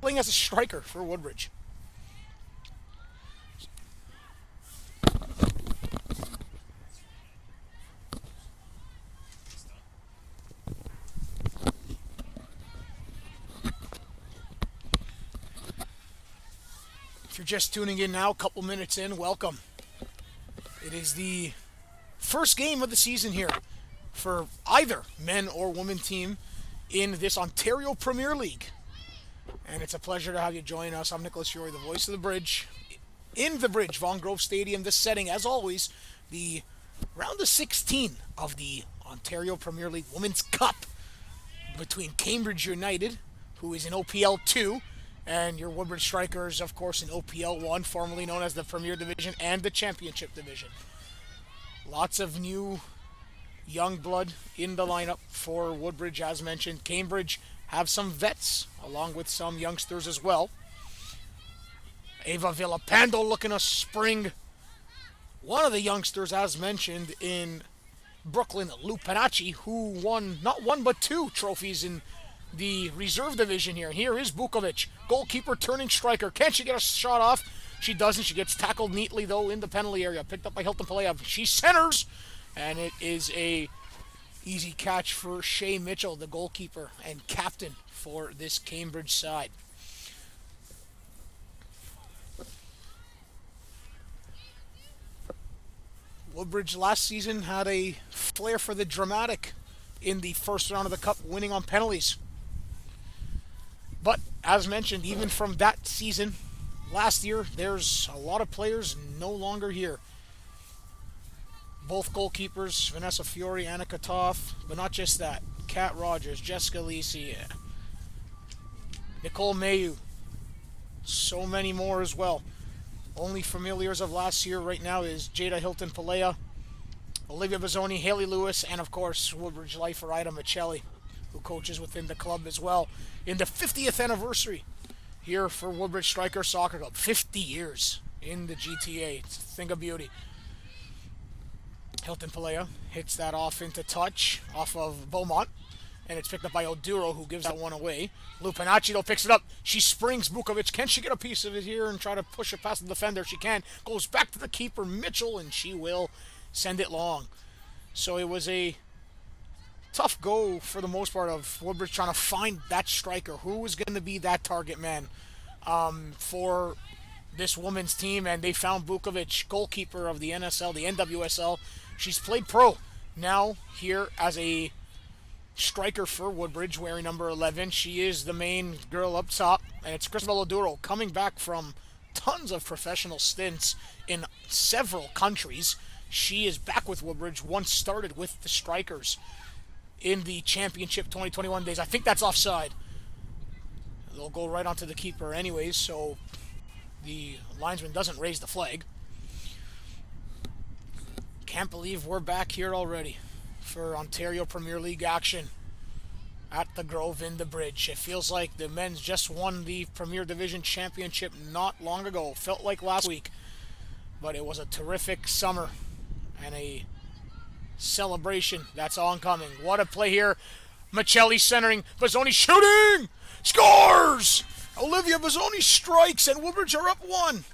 playing as a striker for Woodbridge. If you're just tuning in now, a couple minutes in, welcome. It is the first game of the season here for either men or women team in this Ontario Premier League. And it's a pleasure to have you join us. I'm Nicholas Fury, the voice of the Bridge. In the Bridge, Vaughan Grove Stadium, this setting, as always, the round of 16 of the Ontario Premier League Women's Cup between Cambridge United, who is in OPL 2, and your Woodbridge Strikers, of course, in OPL 1, formerly known as the Premier Division and the Championship Division. Lots of new young blood in the lineup for Woodbridge, as mentioned. Cambridge have some vets, along with some youngsters as well. Ava Villapando looking to spring one of the youngsters, as mentioned, in Brooklyn, Lou Panacci, who won not one but two trophies in the reserve division here. Here is Vukovic, goalkeeper turning striker. Can she get a shot off? She doesn't. She gets tackled neatly, though, in the penalty area. Picked up by Hilton Pelea. She centers, and it is a easy catch for Shay Mitchell, the goalkeeper and captain for this Cambridge side. Woodbridge last season had a flair for the dramatic in the first round of the Cup, winning on penalties. But, as mentioned, even from that season, last year, there's a lot of players no longer here. Both goalkeepers, Vanessa Fiore, Anna Katoff, but not just that. Kat Rogers, Jessica Lisi, Nicole Mayu, so many more as well. Only familiars of last year right now is Jada Hilton Pelea, Olivia Bazzoni, Haley Lewis, and of course Woodbridge lifer Ida Michelli, who coaches within the club as well, in the 50th anniversary here for Woodbridge Strikers Soccer Club. 50 years in the GTA. It's a thing of beauty. Hilton Pelea hits that off into touch off of Beaumont, and it's picked up by Oduro, who gives that one away. Lupanacci, though, picks it up. She springs Vukovic. Can she get a piece of it here and try to push it past the defender? She can. Goes back to the keeper, Mitchell, and she will send it long. So it was a tough go for the most part of Woodbridge trying to find that striker. Who was going to be that target man for this women's team? And they found Vukovic, goalkeeper of the NSL, the NWSL. She's played pro now here as a striker for Woodbridge, wearing number 11. She is the main girl up top, and it's Cristobal Oduro coming back from tons of professional stints in several countries. She is back with Woodbridge, once started with the Strikers in the Championship 2021 days. I think that's offside. They'll go right onto the keeper anyways, so the linesman doesn't raise the flag. Can't believe we're back here already for Ontario Premier League action at the Grove in the Bridge. It feels like the men's just won the Premier Division Championship not long ago. Felt like last week, but it was a terrific summer and a celebration that's oncoming. What a play here. Michelli centering. Bazzoni shooting! Scores! Olivia Bazzoni strikes, and Woodbridge are up 1.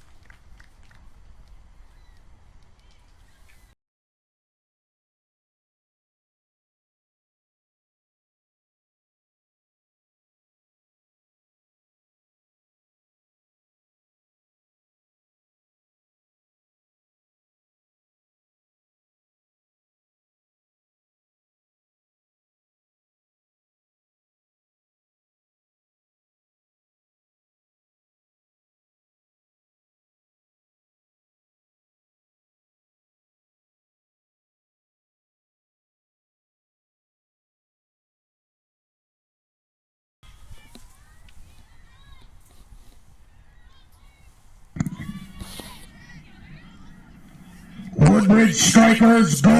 Woodbridge Strikers goal!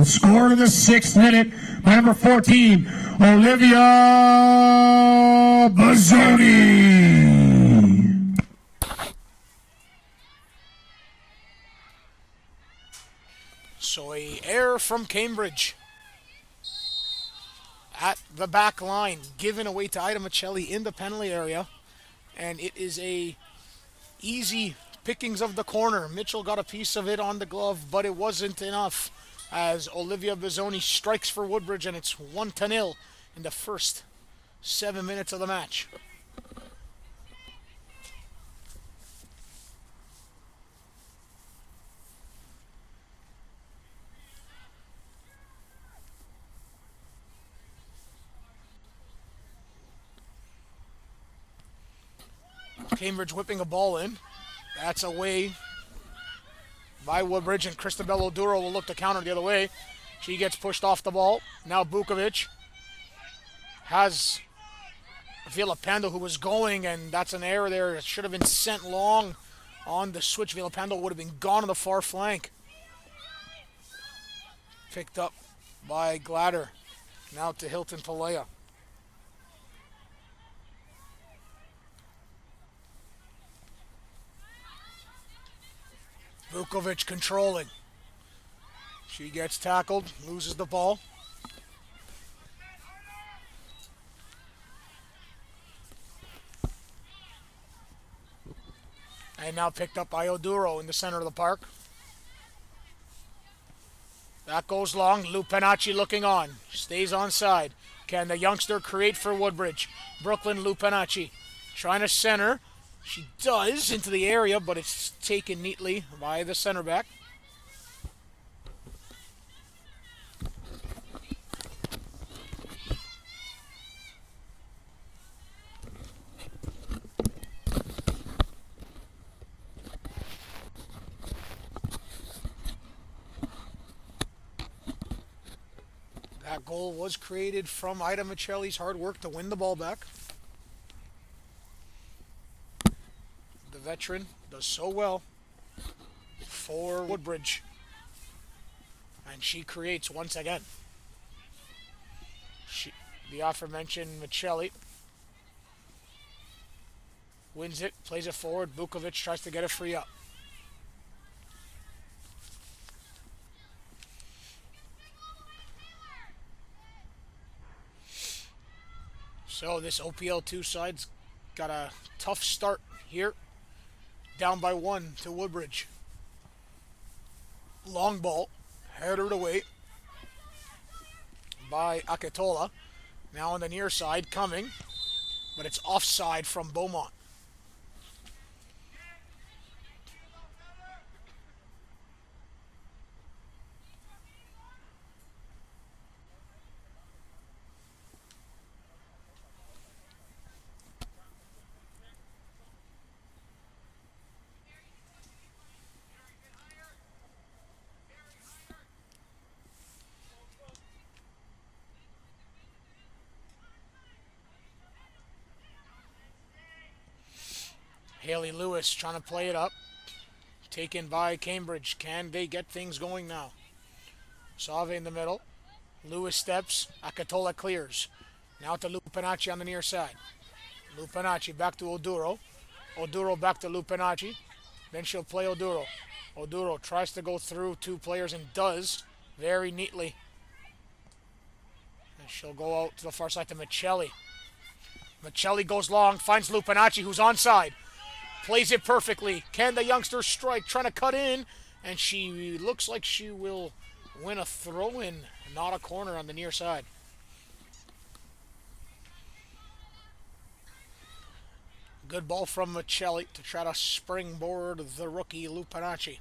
Scored in the 6th minute by number 14, Olivia Bazzoni. So a error from Cambridge, at the back line, given away to Ida Michelli in the penalty area. And it is a easy pickings of the corner. Mitchell got a piece of it on the glove, but it wasn't enough as Olivia Bizzoni strikes for Woodbridge, and it's 1-0 in the first 7 minutes of the match. Cambridge whipping a ball in. That's away by Woodbridge, and Christabel Oduro will look to counter the other way. She gets pushed off the ball. Now Bukovic has Vilapando, who was going, and that's an error there. It should have been sent long on the switch. Vilapando would have been gone on the far flank. Picked up by Gladder. Now to Hilton Palea. Vukovic controlling. She gets tackled, loses the ball. And now picked up by Oduro in the center of the park. That goes long. Lupinacci looking on. Stays onside. Can the youngster create for Woodbridge? Brooklyn Lupinacci trying to center. She does into the area, but it's taken neatly by the center back. That goal was created from Ida Michelli's hard work to win the ball back. The veteran does so well for Woodbridge. And she creates once again. The aforementioned Michelli wins it, plays it forward. Bukovic tries to get it free up. So this OPL 2 side's got a tough start here. Down by 1 to Woodbridge. Long ball, headed away by Akatola. Now on the near side coming, but it's offside from Beaumont. Haley Lewis trying to play it up. Taken by Cambridge. Can they get things going now? Save in the middle. Lewis steps. Akatola clears. Now to Lupinacci on the near side. Lupinacci back to Oduro. Oduro back to Lupinacci. Then she'll play Oduro. Oduro tries to go through 2 players and does very neatly. And she'll go out to the far side to Michelli. Michelli goes long, finds Lupinacci, who's onside. Plays it perfectly. Can the youngster strike? Trying to cut in. And she looks like she will win a throw-in, not a corner on the near side. Good ball from Michelli to try to springboard the rookie Lupinacci.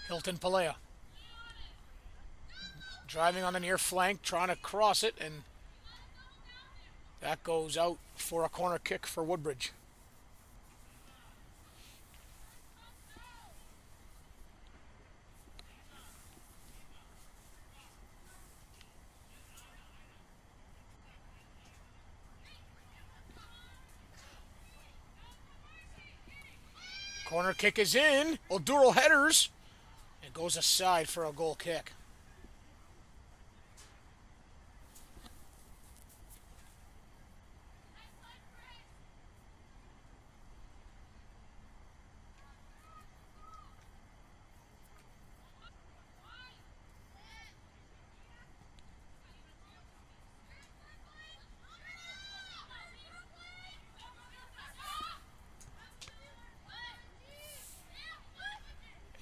Hilton Palea. Driving on the near flank, trying to cross it, and that goes out for a corner kick for Woodbridge. Corner kick is in. Oduro headers. It goes aside for a goal kick.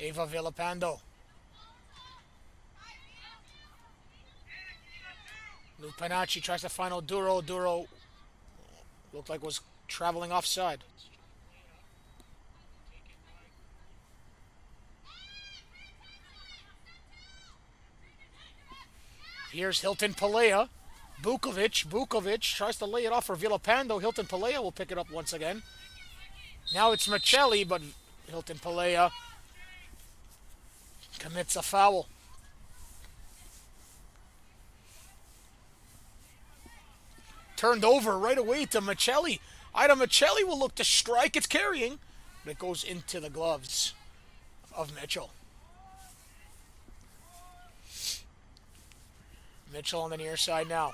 Ava Villapando. Lupinacci tries to find Oduro. Oduro looked like was traveling offside. Here's Hilton Pelea. Bukovic tries to lay it off for Villapando. Hilton Pelea will pick it up once again. Now it's Michelli, but Hilton Pelea commits a foul. Turned over right away to Michelli. Ida Michelli will look to strike. It's carrying, but it goes into the gloves of Mitchell. Mitchell on the near side now.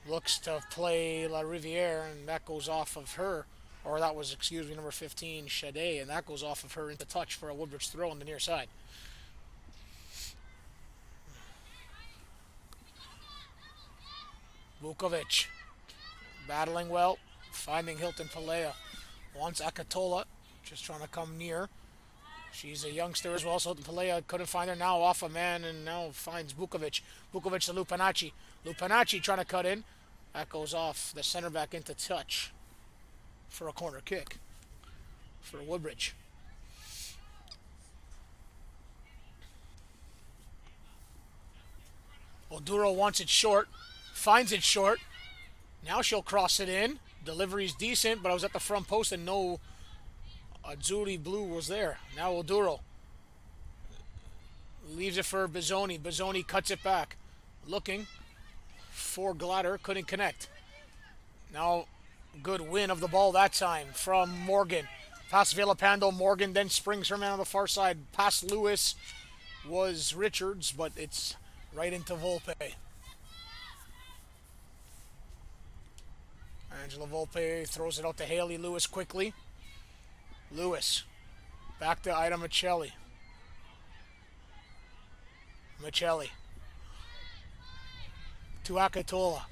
Looks to play La Riviere, and that goes off of her. Or that was, excuse me, number 15, Shade, and that goes off of her into touch for a Woodbridge throw on the near side. Vukovic battling well, finding Hilton Pelea. Wants Akatola, just trying to come near. She's a youngster as well, so Hilton Pelea couldn't find her. Now off a man, and now finds Vukovic. Vukovic to Lupinacci. Lupinacci trying to cut in. That goes off the center back into touch for a corner kick for Woodbridge. Oduro wants it short, finds it short. Now she'll cross it in. Delivery's decent, but I was at the front post and no Azzurri blue was there. Now Oduro leaves it for Bizzoni. Bizzoni cuts it back. Looking for Glatter, couldn't connect. Now good win of the ball that time from Morgan. Past Villapando, Morgan then springs her man on the far side. Past Lewis was Richards, but it's right into Volpe. Angela Volpe throws it out to Haley Lewis quickly. Lewis back to Ida Michelli. Michelli to Akatola.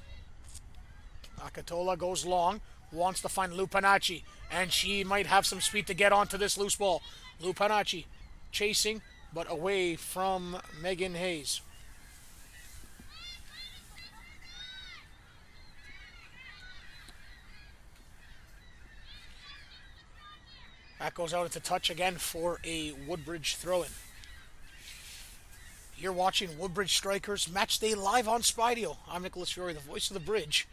Akatola goes long, wants to find Lupinacci, and she might have some speed to get onto this loose ball. Lupinacci chasing, but away from Megan Hayes. That goes out into touch again for a Woodbridge throw-in. You're watching Woodbridge Strikers Match Day live on Spideo. I'm Nicholas Fiore, the voice of the bridge.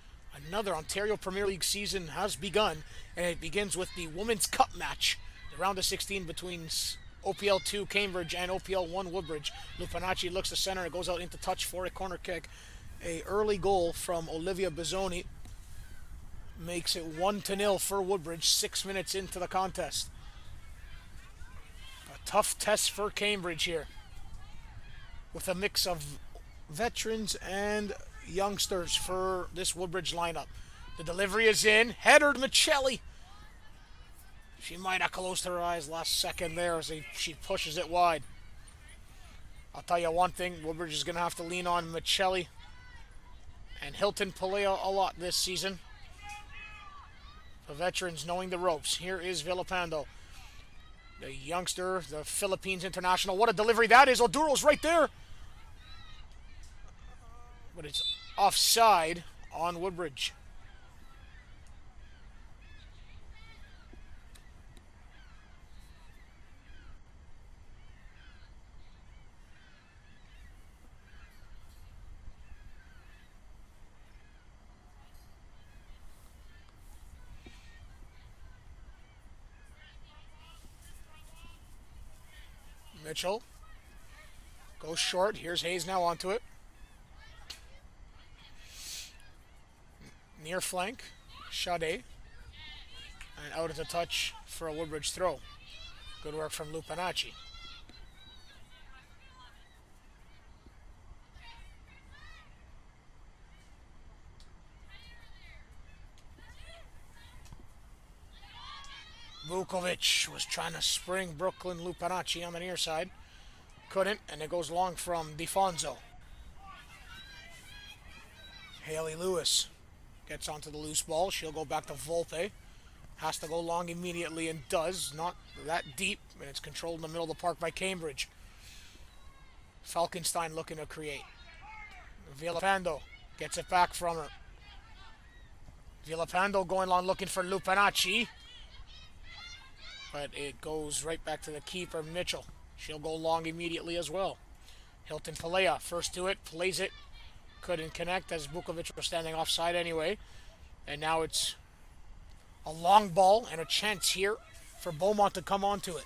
Another Ontario Premier League season has begun, and it begins with the Women's Cup match, the round of 16 between OPL 2 Cambridge and OPL 1 Woodbridge. Lupinacci looks to center, it goes out into touch for a corner kick. A early goal from Olivia Bizzoni makes it 1-0 for Woodbridge 6 minutes into the contest. A tough test for Cambridge here, with a mix of veterans and youngsters for this Woodbridge lineup. The delivery is in. Header to Michelli. She might have closed her eyes last second there as she pushes it wide. I'll tell you one thing, Woodbridge is going to have to lean on Michelli and Hilton Pelea a lot this season. The veterans knowing the ropes. Here is Villapando, the youngster, the Philippines international. What a delivery that is. Oduro's right there. But it's offside on Woodbridge. Mitchell goes short. Here's Hayes now onto it. Near flank, Shade. And out of the touch for a Woodbridge throw. Good work from Lupinacci. Vukovic was trying to spring Brooklyn Lupinacci on the near side. Couldn't, and it goes long from DeFonso. Haley Lewis gets onto the loose ball. She'll go back to Volpe. Has to go long immediately and does. Not that deep, and it's controlled in the middle of the park by Cambridge. Falkenstein looking to create. Villapando gets it back from her. Villapando going long looking for Lupinacci. But it goes right back to the keeper, Mitchell. She'll go long immediately as well. Hilton Pelea, first to it, plays it. Couldn't connect as Bukovic was standing offside anyway. And now it's a long ball and a chance here for Beaumont to come onto it.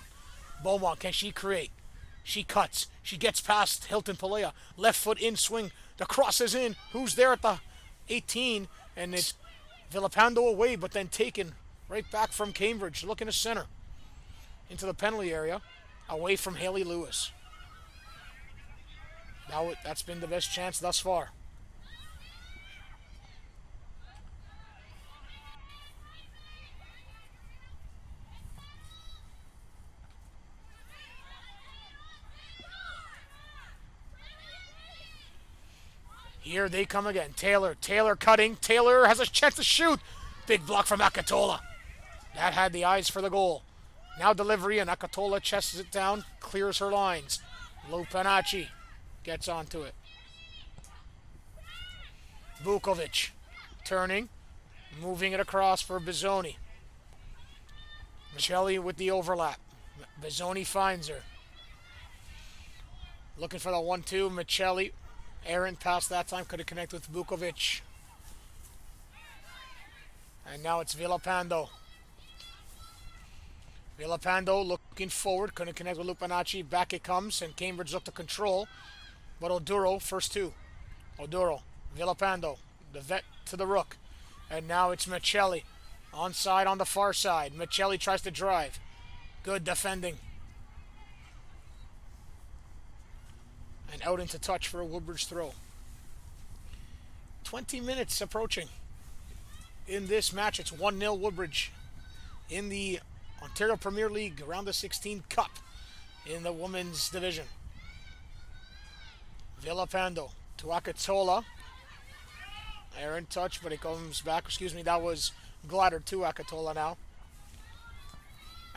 Beaumont, can she create? She cuts. She gets past Hilton Pelea. Left foot in swing. The cross is in. Who's there at the 18? And it's Villapando away, but then taken right back from Cambridge. Looking to center. Into the penalty area. Away from Haley Lewis. Now that's been the best chance thus far. Here they come again. Taylor cutting. Taylor has a chance to shoot. Big block from Akatola. That had the eyes for the goal. Now delivery, and Akatola chests it down, clears her lines. Lupinacci gets onto it. Vukovic turning, moving it across for Bizzoni. Michelli with the overlap. Bizzoni finds her. Looking for the 1-2. Michelli. Errant pass that time, could have connected with Vukovic. And now it's Villapando. Villapando looking forward, couldn't connect with Lupinacci. Back it comes, and Cambridge look to control. But Oduro, first two. Oduro, Villapando, the vet to the rook. And now it's Michelli. Onside on the far side. Michelli tries to drive. Good defending. And out into touch for a Woodbridge throw. 20 minutes approaching. In this match, it's 1-0 Woodbridge. In the Ontario Premier League Round of 16 Cup in the women's division. Villapando to Akatola. Errant touch, but it comes back. That was Glatter to Akatola now.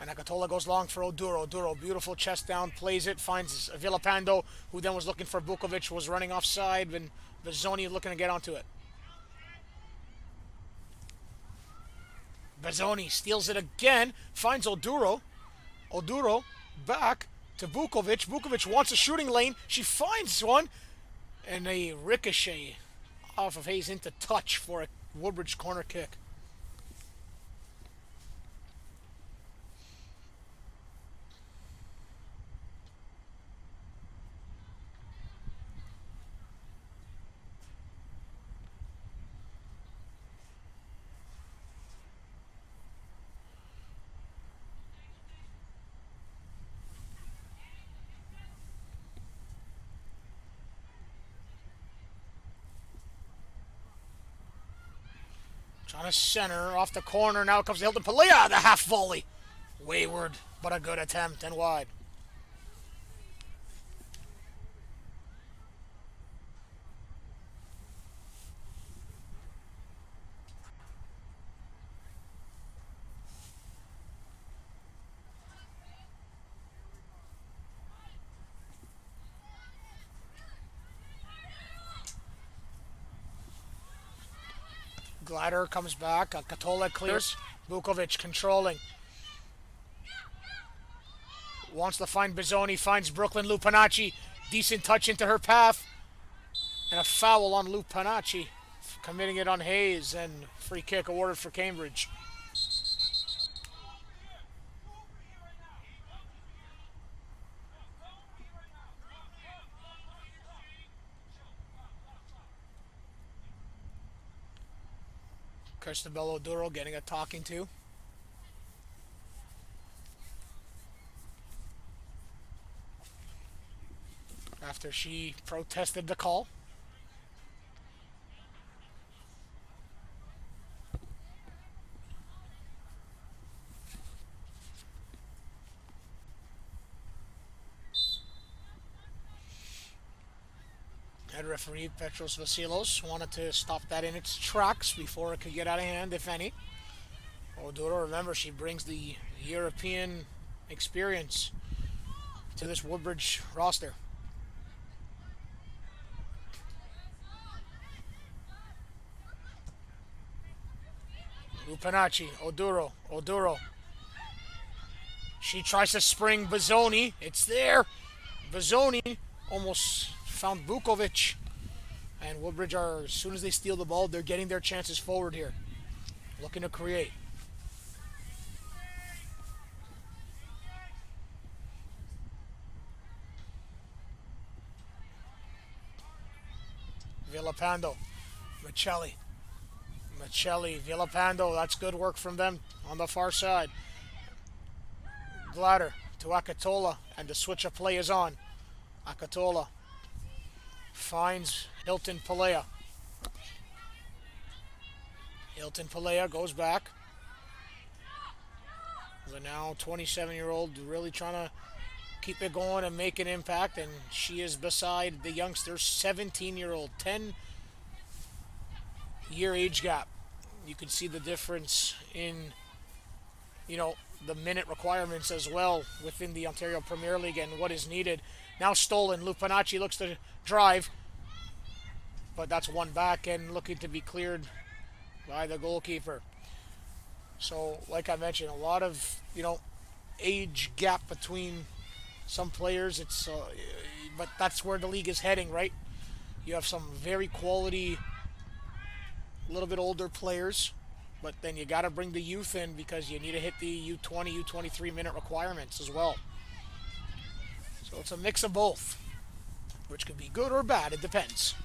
And Akatola goes long for Oduro. Oduro, beautiful chest down, plays it, finds Villapando, who then was looking for Vukovic, was running offside, and Bizzoni looking to get onto it. Bizzoni steals it again, finds Oduro. Oduro back to Vukovic. Vukovic wants a shooting lane. She finds one, and a ricochet off of Hayes into touch for a Woodbridge corner kick. Trying to center off the corner. Now comes Hilton Pelea. The half volley. Wayward, but a good attempt and wide. Glider comes back. Katola clears. Vukovic controlling. Wants to find Bizzoni. Finds Brooklyn Lupinacci. Decent touch into her path. And a foul on Lupinacci. Committing it on Hayes. And free kick awarded for Cambridge. Cristabel Oduro getting a talking to. After she protested the call. Head referee Petros Vasilos wanted to stop that in its tracks before it could get out of hand, if any. Oduro, remember, she brings the European experience to this Woodbridge roster. Lupinacci, Oduro. She tries to spring Bazzoni. It's there. Bazzoni almost found Vukovic. And Woodbridge are, as soon as they steal the ball, they're getting their chances forward here. Looking to create. Villapando. Michelli, Villapando. That's good work from them on the far side. Glatter to Akatola, and the switch of play is on. Akatola finds Hilton Pelea. Hilton Pelea goes back. The now 27-year-old really trying to keep it going and make an impact, and she is beside the youngster, 17-year-old, 10-year age gap. You can see the difference in, the minute requirements as well within the Ontario Premier League and what is needed. Now stolen. Lupinacci looks to drive, but that's one back and looking to be cleared by the goalkeeper. So, like I mentioned, a lot of, age gap between some players. But that's where the league is heading, right? You have some very quality, a little bit older players, but then you got to bring the youth in because you need to hit the U20, U23 minute requirements as well. So it's a mix of both, which could be good or bad. It depends.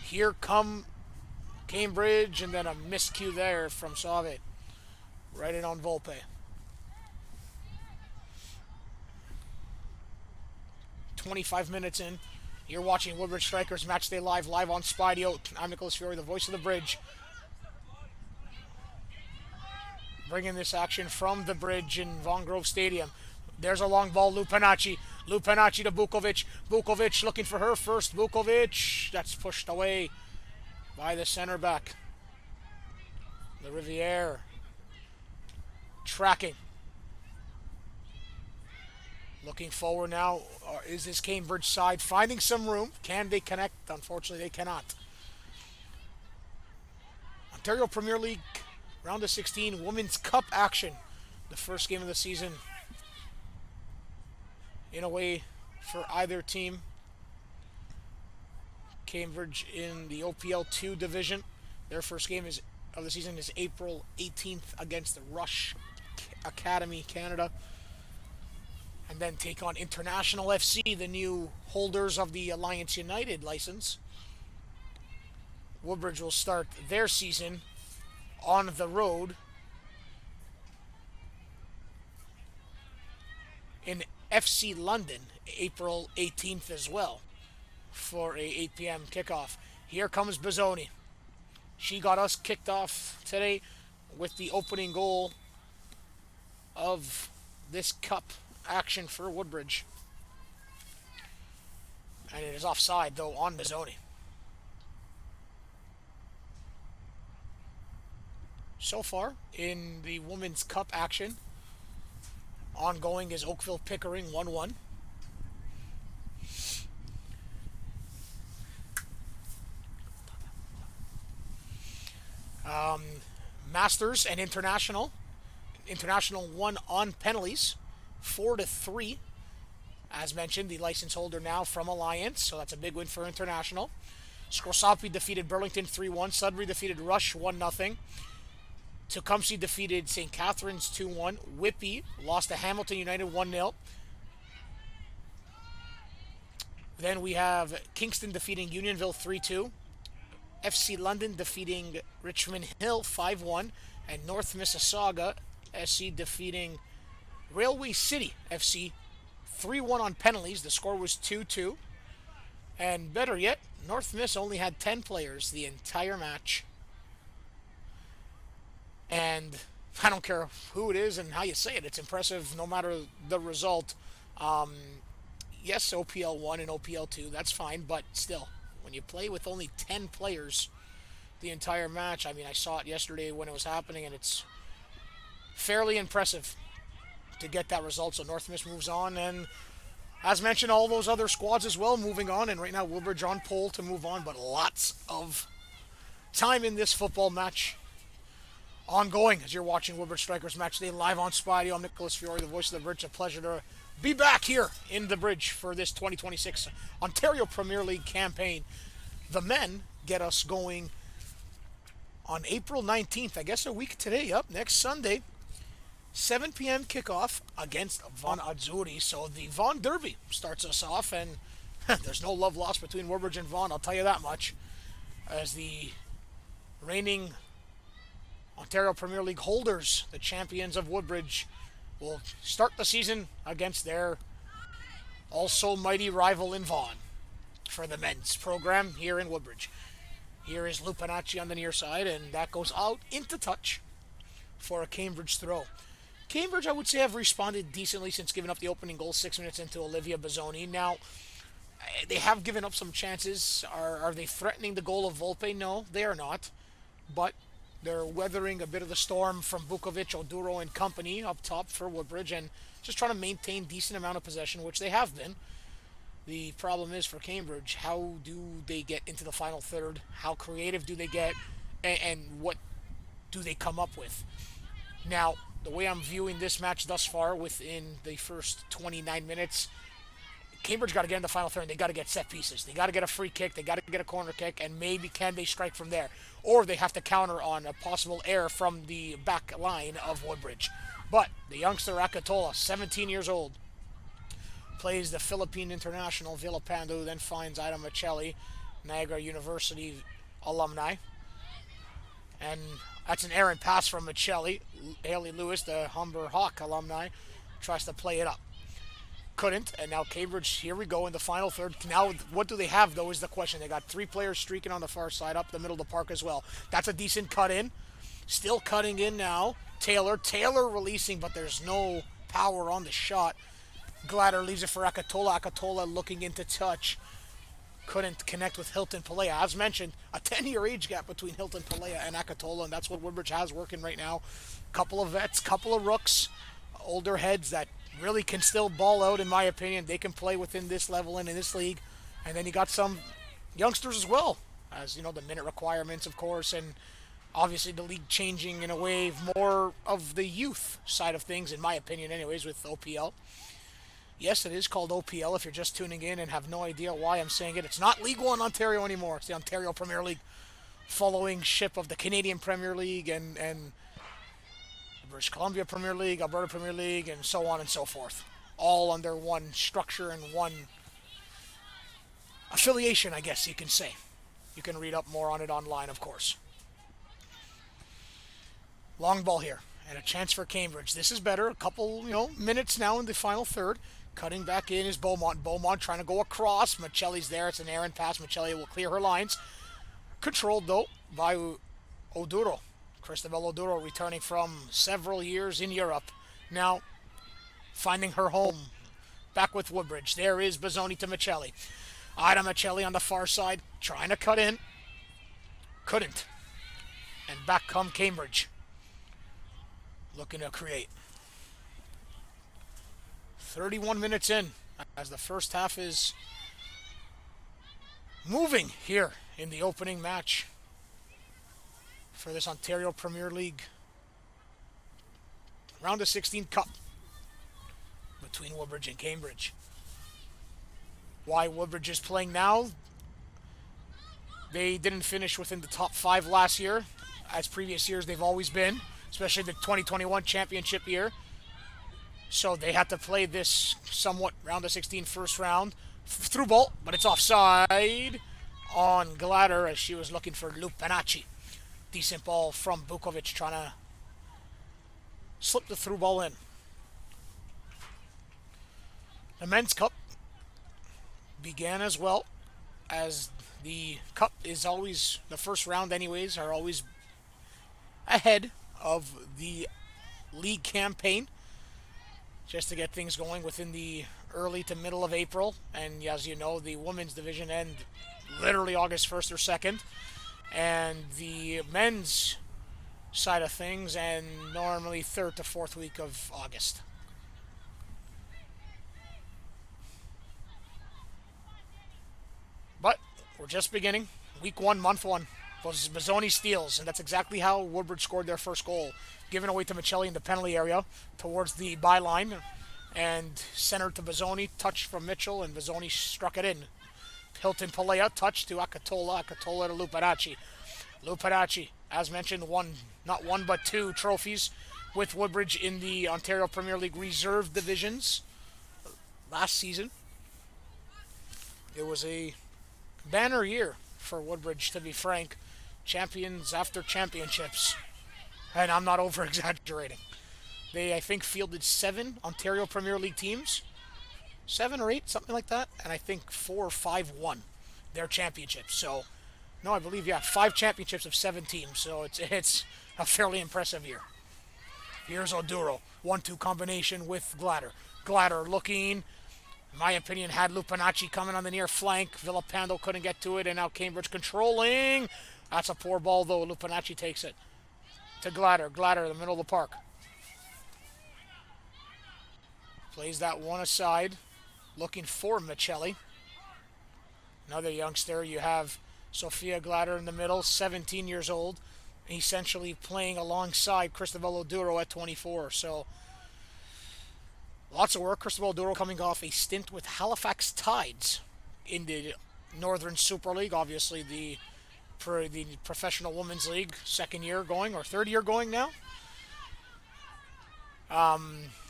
Here come Cambridge, and then a miscue there from Sauvage. Right in on Volpe. 25 minutes in. You're watching Woodbridge Strikers Matchday Live on Spideo. I'm Nicholas Fiore, the voice of the bridge. Bringing this action from the bridge in Vaughan Grove Stadium. There's a long ball, Lupinacci to Vukovic. Vukovic looking for her first. Vukovic, that's pushed away by the center back. The Riviere tracking. Looking forward now. Is this Cambridge side finding some room? Can they connect? Unfortunately, they cannot. Ontario Premier League Round of 16 Women's Cup action. The first game of the season in a way for either team. Cambridge in the OPL 2 division. Their first game of the season is April 18th against the Rush Academy Canada. And then take on International FC, the new holders of the Alliance United license. Woodbridge will start their season on the road in FC London, April 18th as well, for a 8 p.m. kickoff. Here comes Bazzoni. She got us kicked off today with the opening goal of this cup action for Woodbridge. And it is offside, though, on Bazzoni. So far, in the Women's Cup action, ongoing is Oakville Pickering 1-1. Masters and International. International won on penalties, 4-3. As mentioned, the license holder now from Alliance, so that's a big win for International. Scrosapi defeated Burlington 3-1. Sudbury defeated Rush 1-0. Tecumseh defeated St. Catharines 2-1. Whitby lost to Hamilton United 1-0. Then we have Kingston defeating Unionville 3-2. FC London defeating Richmond Hill 5-1. And North Mississauga SC defeating Railway City FC 3-1 on penalties. The score was 2-2. And better yet, North Miss only had 10 players the entire match. And I don't care who it is and how you say it. It's impressive no matter the result. Yes, OPL 1 and OPL 2, that's fine. But still, when you play with only 10 players the entire match, I mean, I saw it yesterday when it was happening, and it's fairly impressive to get that result. So North Miss moves on, and as mentioned, all those other squads as well moving on. And right now, Woodbridge on pole to move on, but lots of time in this football match ongoing as you're watching Woodbridge Strikers match day live on Spidey. I'm Nicholas Fiore, the voice of the Bridge. A pleasure to be back here in the Bridge for this 2026 Ontario Premier League campaign. The men get us going on April 19th, I guess a week today, next Sunday, 7 p.m. kickoff against Vaughan Azzurri. So the Vaughan Derby starts us off, and there's no love lost between Woodbridge and Vaughan, I'll tell you that much, as the reigning Ontario Premier League holders, the champions of Woodbridge, will start the season against their also mighty rival in Vaughan for the men's program here in Woodbridge. Here is Lupinacci on the near side, and that goes out into touch for a Cambridge throw. Cambridge, I would say, have responded decently since giving up the opening goal 6 minutes into Olivia Bazzoni. Now, they have given up some chances. Are they threatening the goal of Volpe? No, they are not. But they're weathering a bit of the storm from Bukovic, Oduro, and company up top for Woodbridge, and just trying to maintain decent amount of possession, which they have been. The problem is for Cambridge, how do they get into the final third? How creative do they get? And what do they come up with? Now, the way I'm viewing this match thus far within the first 29 minutes, Cambridge got to get in the final third, and they got to get set pieces. They got to get a free kick, they got to get a corner kick, and maybe can they strike from there? Or they have to counter on a possible error from the back line of Woodbridge. But the youngster Akatola, 17 years old, plays the Philippine international Villalpando, then finds Ida Michelli, Niagara University alumni. And that's an errant pass from Michelli. Haley Lewis, the Humber Hawk alumni, tries to play it up. Couldn't, and now Cambridge, here we go in the final third. Now, what do they have, though, is the question. They got 3 players streaking on the far side, up the middle of the park as well. That's a decent cut in. Still cutting in now. Taylor releasing, but there's no power on the shot. Glatter leaves it for Akatola. Akatola looking into touch. Couldn't connect with Hilton Pelea. As mentioned, a 10-year age gap between Hilton Pelea and Akatola, and that's what Woodbridge has working right now. Couple of vets, couple of rooks, older heads that really can still ball out, in my opinion. They can play within this level and in this league. And then you got some youngsters as well, as you know, the minute requirements, of course, and obviously the league changing in a way more of the youth side of things, in my opinion anyways, with OPL. Yes, it is called OPL if you're just tuning in and have no idea why I'm saying it. It's not League One Ontario anymore. It's the Ontario Premier League, following ship of the Canadian Premier League and British Columbia Premier League, Alberta Premier League, and so on and so forth. All under one structure and one affiliation, I guess you can say. You can read up more on it online, of course. Long ball here, and a chance for Cambridge. This is better. A couple, minutes now in the final third. Cutting back in is Beaumont. Beaumont trying to go across. Michelli's there. It's an errant pass. Michelli will clear her lines. Controlled, though, by Oduro. Cristobal Oduro returning from several years in Europe. Now, finding her home back with Woodbridge. There is Bazzoni to Michelli. Ida Michelli on the far side, trying to cut in. Couldn't. And back come Cambridge. Looking to create. 31 minutes in, as the first half is moving here in the opening match for this Ontario Premier League Round of 16 Cup between Woodbridge and Cambridge. Why Woodbridge is playing now? They didn't finish within the top 5 last year, as previous years they've always been, especially the 2021 championship year. So they had to play this somewhat round of 16 first round. Through ball, but it's offside on Glatter as she was looking for Lupinacci. Decent ball from Bukovic, trying to slip the through ball in. The men's cup began as well, as the cup is always, the first round anyways, are always ahead of the league campaign, just to get things going within the early to middle of April. And as you know, the women's division end literally August 1st or 2nd. And the men's side of things, and normally 3rd to 4th week of August. But we're just beginning. Week 1, month 1. Was Mazzoni steals, and that's exactly how Woodbridge scored their first goal. Given away to Michelli in the penalty area towards the byline, and centered to Mazzoni, touch from Mitchell, and Mazzoni struck it in. Hilton Palea, touch to Akatola, Akatola to Lupinacci. Lupinacci, as mentioned, not one but 2 trophies with Woodbridge in the Ontario Premier League Reserve Divisions last season. It was a banner year for Woodbridge, to be frank. Champions after championships. And I'm not over-exaggerating. They, I think, fielded 7 Ontario Premier League teams. 7 or 8, something like that. And I think 4 or 5 won their championships. So, no, I believe, 5 championships of 7 teams. So it's a fairly impressive year. Here's Oduro. 1-2 combination with Glatter. Glatter looking, in my opinion, had Lupinacci coming on the near flank. Villapando couldn't get to it, and now Cambridge controlling. That's a poor ball, though. Lupinacci takes it to Glatter. Glatter in the middle of the park. Plays that one aside. Looking for Michelli. Another youngster. You have Sophia Glatter in the middle, 17 years old. Essentially playing alongside Cristobal Oduro at 24. So, lots of work. Cristobal Oduro coming off a stint with Halifax Tides in the Northern Super League. Obviously, the Professional Women's League, 2nd year going, or 3rd year going now.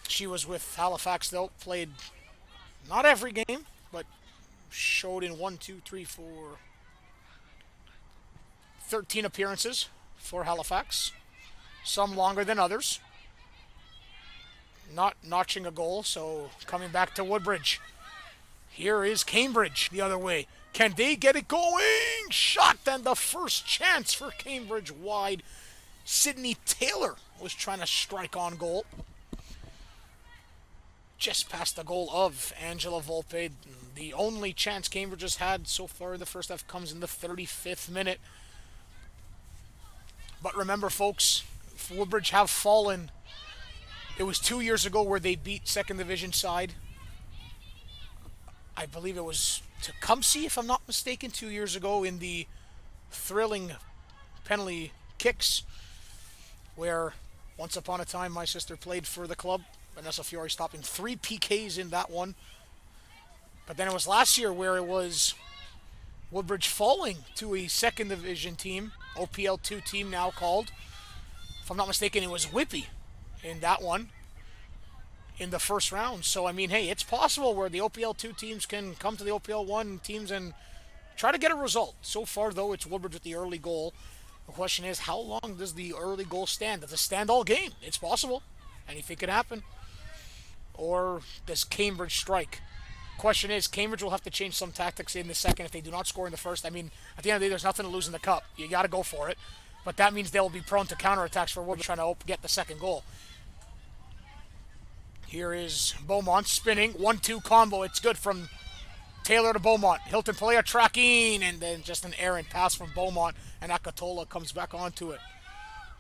She was with Halifax, though. Played not every game, but showed in 13 appearances for Halifax. Some longer than others. Not notching a goal, so coming back to Woodbridge. Here is Cambridge the other way. Can they get it going? Shot, and the first chance for Cambridge wide. Sydney Taylor was trying to strike on goal. Just past the goal of Angela Volpe. The only chance Cambridge has had so far in the first half comes in the 35th minute. But remember, folks, Woodbridge have fallen. It was 2 years ago where they beat 2nd Division side. I believe it was Tecumseh, if I'm not mistaken, 2 years ago in the thrilling penalty kicks, where once upon a time my sister played for the club. Vanessa Fiore stopping 3 PKs in that one. But then it was last year where it was Woodbridge falling to a 2nd Division team, OPL 2 team now called. If I'm not mistaken, it was Whippy in that one in the first round. So, I mean, hey, it's possible where the OPL 2 teams can come to the OPL 1 teams and try to get a result. So far, though, it's Woodbridge with the early goal. The question is, how long does the early goal stand? Does it stand all game? It's possible. Anything can happen. Or does Cambridge strike? Question is, Cambridge will have to change some tactics in the second if they do not score in the first. I mean, at the end of the day, there's nothing to lose in the cup. You got to go for it. But that means they'll be prone to counterattacks for Woodbridge trying to get the second goal. Here is Beaumont spinning. 1-2 combo. It's good from Taylor to Beaumont. Hilton Palea tracking, and then just an errant pass from Beaumont, and Akatola comes back onto it.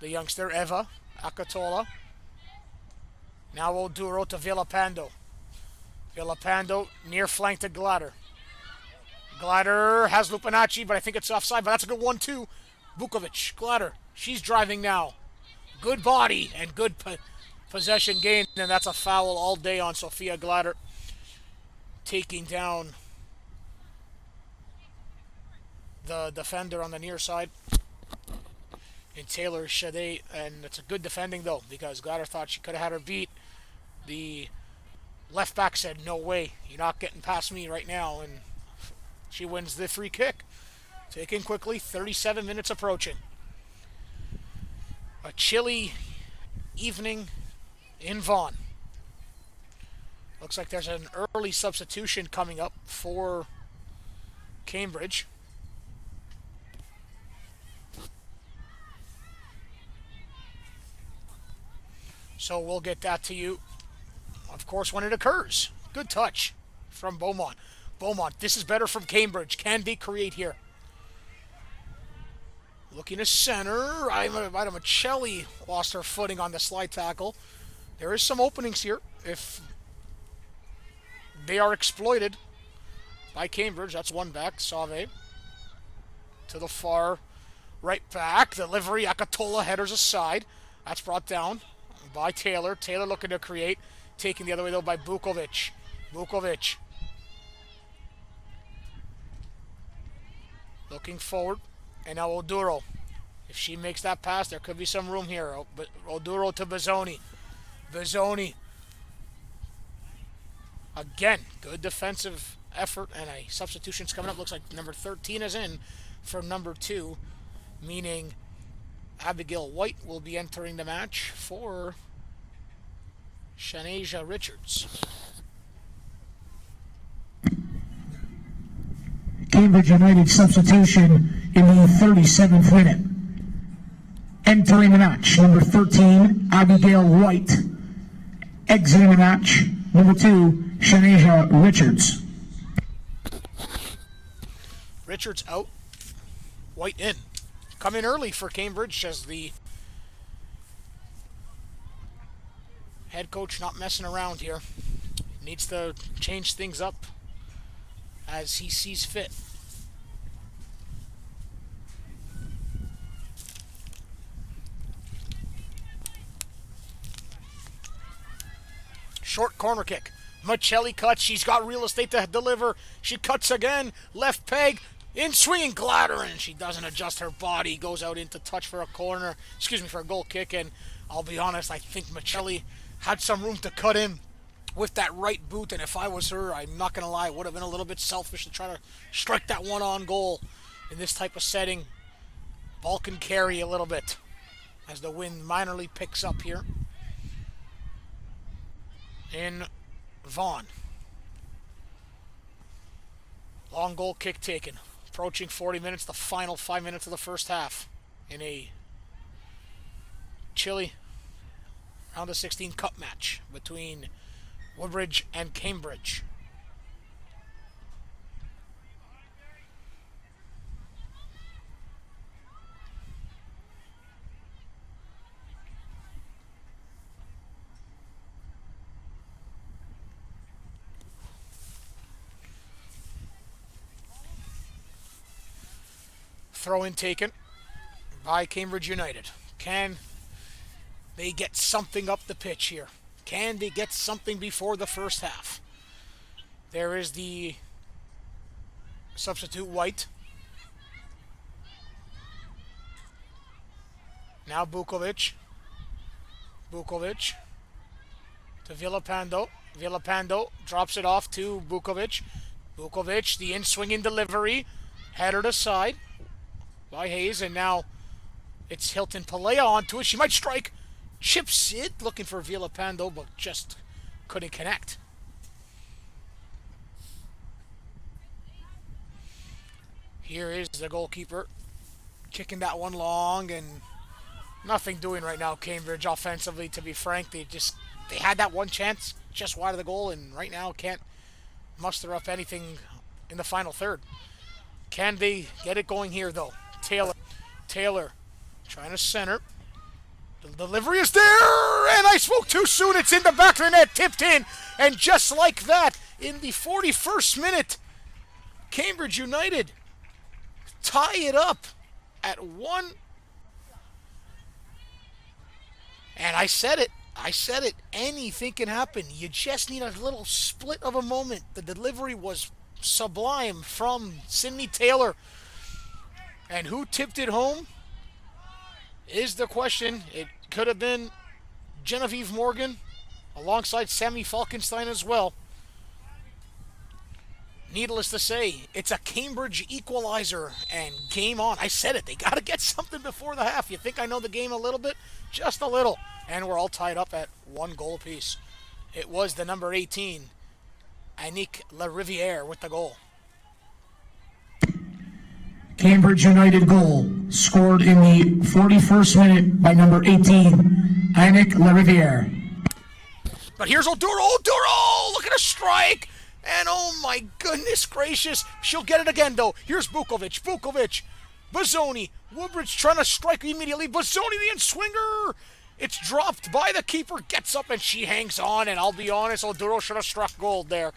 The youngster, Eva Akatola. Now Oduro to Villapando. Villapando near flank to Glatter. Glatter has Lupinacci, but I think it's offside, but that's a good one too. Vukovic, Glatter, she's driving now. Good body and good possession gain, and that's a foul all day on Sophia Glatter. Taking down the defender on the near side. And Taylor Shade, and it's a good defending though, because Glatter thought she could have had her beat. The left back said, no way, you're not getting past me right now, and she wins the free kick. Taken quickly, 37 minutes approaching. A chilly evening in Vaughan. Looks like there's an early substitution coming up for Cambridge. So we'll get that to you, of course, when it occurs. Good touch from Beaumont. Beaumont, this is better from Cambridge. Can they create here? Looking to center. Ida Michelli lost her footing on the slide tackle. There is some openings here if they are exploited by Cambridge. That's one back. Sauve to the far right back. Delivery. Akatola headers aside. That's brought down by Taylor. Taylor looking to create. Taken the other way, though, by Bukovic. Bukovic. Looking forward. And now Oduro. If she makes that pass, there could be some room here. But Oduro to Bazzoni. Bazzoni. Again, good defensive effort. And a substitution's coming up. Looks like number 13 is in for number 2. Meaning Abigail White will be entering the match for Shanasia Richards. Cambridge United substitution in the 37th minute. Entering the match, number 13, Abigail White. Exiting the match, number 2, Shanasia Richards. Richards out, White in. Come in early for Cambridge as the head coach not messing around here. Needs to change things up as he sees fit. Short corner kick. Michelli cuts. She's got real estate to deliver. She cuts again. Left peg. In swinging Gladderin. She doesn't adjust her body. Goes out into touch for a corner. Excuse me, for a goal kick. And I'll be honest, I think Michelli had some room to cut in with that right boot. And if I was her, I'm not going to lie, it would have been a little bit selfish to try to strike that one-on goal in this type of setting. Ball can carry a little bit as the wind minorly picks up here in Vaughan. Long goal kick taken. Approaching 40 minutes, the final 5 minutes of the first half in a chilly round of 16 cup match between Woodbridge and Cambridge. Throw-in taken by Cambridge United. Can they get something up the pitch here? Can they get something before the first half? There is the substitute White. Now Bukovic. Bukovic to Villapando. Villapando drops it off to Bukovic. Bukovic, the in-swinging delivery. Headed aside by Hayes, and now it's Hilton Palea onto it. She might strike. Chips it, looking for Villapando, but just couldn't connect. Here is the goalkeeper kicking that one long, and nothing doing right now, Cambridge, offensively, to be frank. They had that one chance just wide of the goal, and right now can't muster up anything in the final third. Can they get it going here, though? Taylor trying to center. The delivery is there, and I spoke too soon. It's in the back of the net, tipped in, and just like that, in the 41st minute, Cambridge United tie it up at 1. And I said it. Anything can happen. You just need a little split of a moment. The delivery was sublime from Sydney Taylor. And who tipped it home is the question. It could have been Genevieve Morgan alongside Sammy Falkenstein as well. Needless to say, it's a Cambridge equalizer and game on. I said it. They got to get something before the half. You think I know the game a little bit? Just a little. And we're all tied up at 1 goal apiece. It was the number 18, Annick Lariviere, with the goal. Cambridge United goal scored in the 41st minute by number 18, Annick Lariviere. But here's Oduro. Oduro! Look at a strike! And oh my goodness gracious, she'll get it again though. Here's Bukovic. Bukovic Bozzoni. Woodbridge trying to strike immediately. Bozzoni, the in-swinger. It's dropped by the keeper. Gets up and she hangs on. And I'll be honest, Oduro should have struck gold there.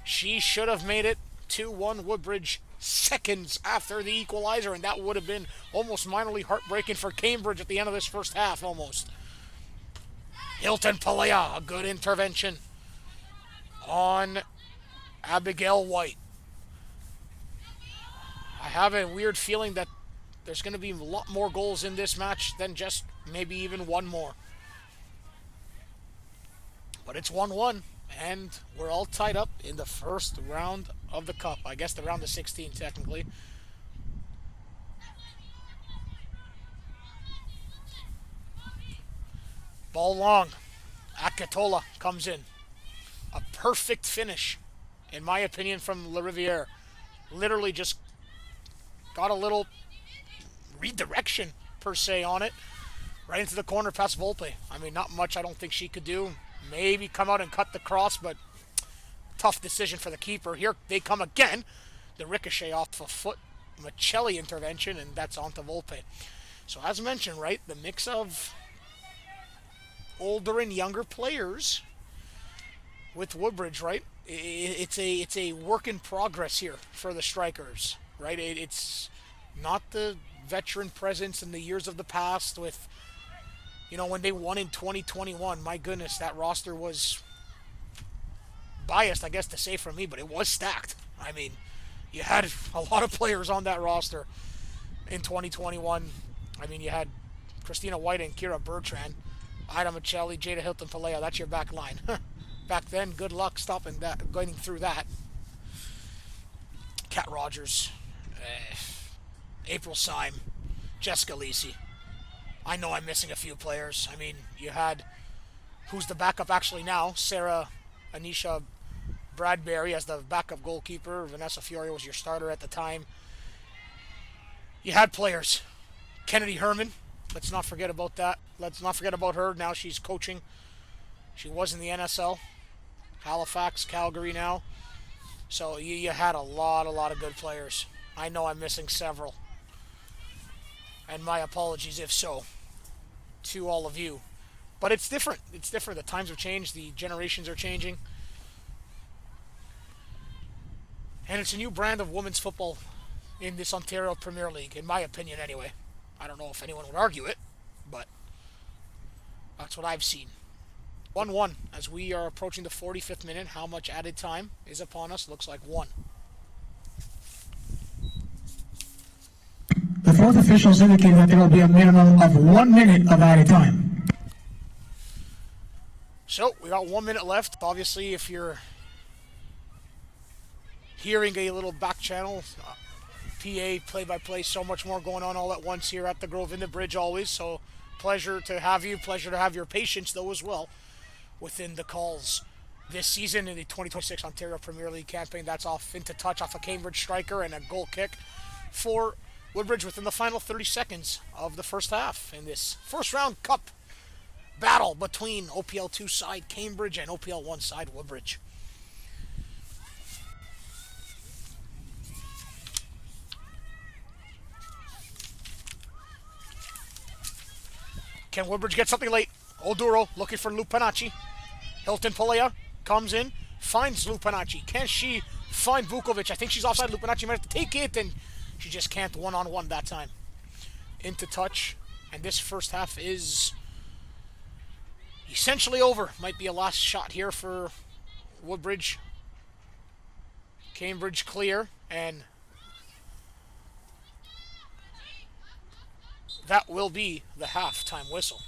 She should have made it 2-1 Woodbridge seconds after the equalizer. And that would have been almost minorly heartbreaking for Cambridge at the end of this first half almost. Hilton Palea, a good intervention on Abigail White. I have a weird feeling that there's going to be a lot more goals in this match than just maybe even one more. But it's 1-1, and we're all tied up in the first round of the Cup. I guess the round of 16, technically. Ball long. Akatola comes in. A perfect finish, in my opinion, from La Riviere. Literally just got a little redirection, per se, on it. Right into the corner past Volpe. I mean, not much I don't think she could do. Maybe come out and cut the cross, but tough decision for the keeper. Here they come again. The ricochet off a foot. Michelli intervention, and that's onto Volpe. So as mentioned, right, the mix of older and younger players with Woodbridge, right? It's a work in progress here for the Strikers, right? It's not the veteran presence in the years of the past with, you know, when they won in 2021. My goodness, that roster was biased, I guess to say for me, but it was stacked. I mean, you had a lot of players on that roster in 2021. I mean, you had Christina White and Kira Bertrand, Ida Michelli, Jada Hilton Palea. That's your back line. Back then, good luck stopping that, going through that. Kat Rogers, April Syme, Jessica Lisi. I know I'm missing a few players. I mean, you had, who's the backup actually now? Sarah Anisha Bradbury as the backup goalkeeper. Vanessa Fiore was your starter at the time. You had players. Kennedy Herman. Let's not forget about that. Let's not forget about her. Now she's coaching. She was in the NSL. Halifax, Calgary now. So you had a lot of good players. I know I'm missing several. And my apologies if so to all of you. But it's different. It's different. The times have changed. The generations are changing. And it's a new brand of women's football in this Ontario Premier League, in my opinion anyway. I don't know if anyone would argue it, but that's what I've seen. 1-1 as we are approaching the 45th minute. How much added time is upon us? Looks like 1. The fourth officials indicate that there will be a minimum of 1 minute of added time. So we got 1 minute left. Obviously, if you're hearing a little back channel, PA, play-by-play, so much more going on all at once here at the Grove in the Bridge always. So pleasure to have you. Pleasure to have your patience, though, as well, within the calls this season in the 2026 Ontario Premier League campaign. That's off into touch off a Cambridge striker and a goal kick for Woodbridge within the final 30 seconds of the first half in this first round Cup battle between OPL 2 side Cambridge and OPL 1 side Woodbridge. Can Woodbridge get something late? Oduro looking for Lupanacci. Hilton Palea comes in, finds Lupanacci. Can she find Vukovic? I think she's offside. Lupanacci might have to take it, and she just can't one-on-one that time. Into touch, and this first half is essentially over. Might be a last shot here for Woodbridge. Cambridge clear, and that will be the halftime whistle.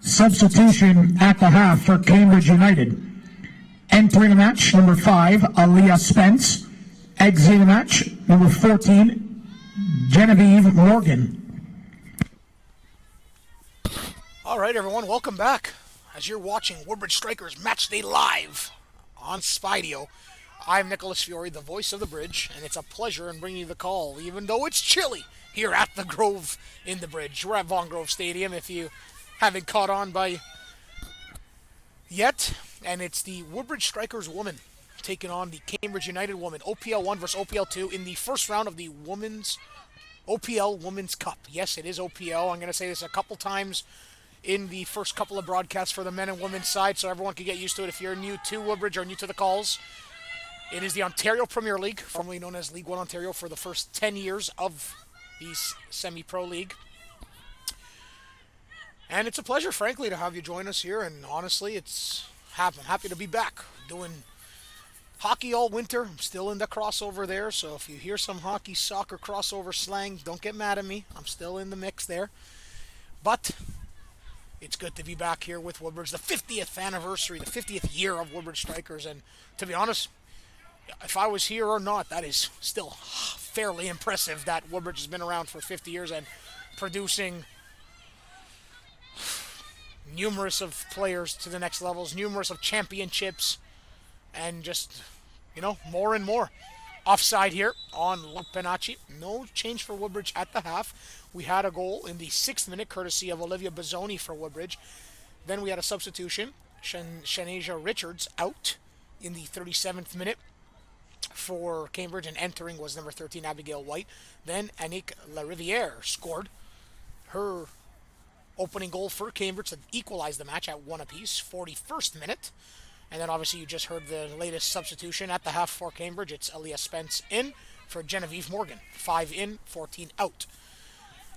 Substitution at the half for Cambridge United. Entering the match, number 5, Aaliyah Spence. Exiting the match, number 14, Genevieve Morgan. All right, everyone, welcome back. as you're watching Woodbridge Strikers Match Day Live on Spideo. I'm Nicholas Fiore, the voice of the Bridge, and it's a pleasure in bringing you the call, even though it's chilly here at the Grove in the Bridge. We're at Vaughan Grove Stadium, if you haven't caught on by yet, and it's the Woodbridge Strikers women taking on the Cambridge United women, OPL 1 versus OPL 2 in the first round of the women's OPL Women's Cup. Yes, it is OPL. I'm going to say this a couple times in the first couple of broadcasts for the men and women's side, so everyone can get used to it if you're new to Woodbridge or new to the calls. It is the Ontario Premier League, formerly known as League 1 Ontario, for the first 10 years of the semi-pro league. And it's a pleasure, frankly, to have you join us here, and honestly, I'm happy to be back doing hockey all winter. I'm still in the crossover there, so if you hear some hockey, soccer crossover slang, don't get mad at me. I'm still in the mix there. But it's good to be back here with Woodbridge, the 50th anniversary, the 50th year of Woodbridge Strikers, and to be honest, if I was here or not, that is still fairly impressive that Woodbridge has been around for 50 years and producing numerous of players to the next levels, numerous of championships, and just, more and more. Offside here on Lupinacci. No change for Woodbridge at the half. We had a goal in the 6th minute, courtesy of Olivia Bozzoni for Woodbridge. Then we had a substitution. Shanasia Richards out in the 37th minute for Cambridge, and entering was number 13, Abigail White. Then Annick Lariviere scored her opening goal for Cambridge to equalize the match at 1 apiece, 41st minute. And then obviously you just heard the latest substitution at the half for Cambridge. It's Aaliyah Spence in for Genevieve Morgan. 5 in, 14 out.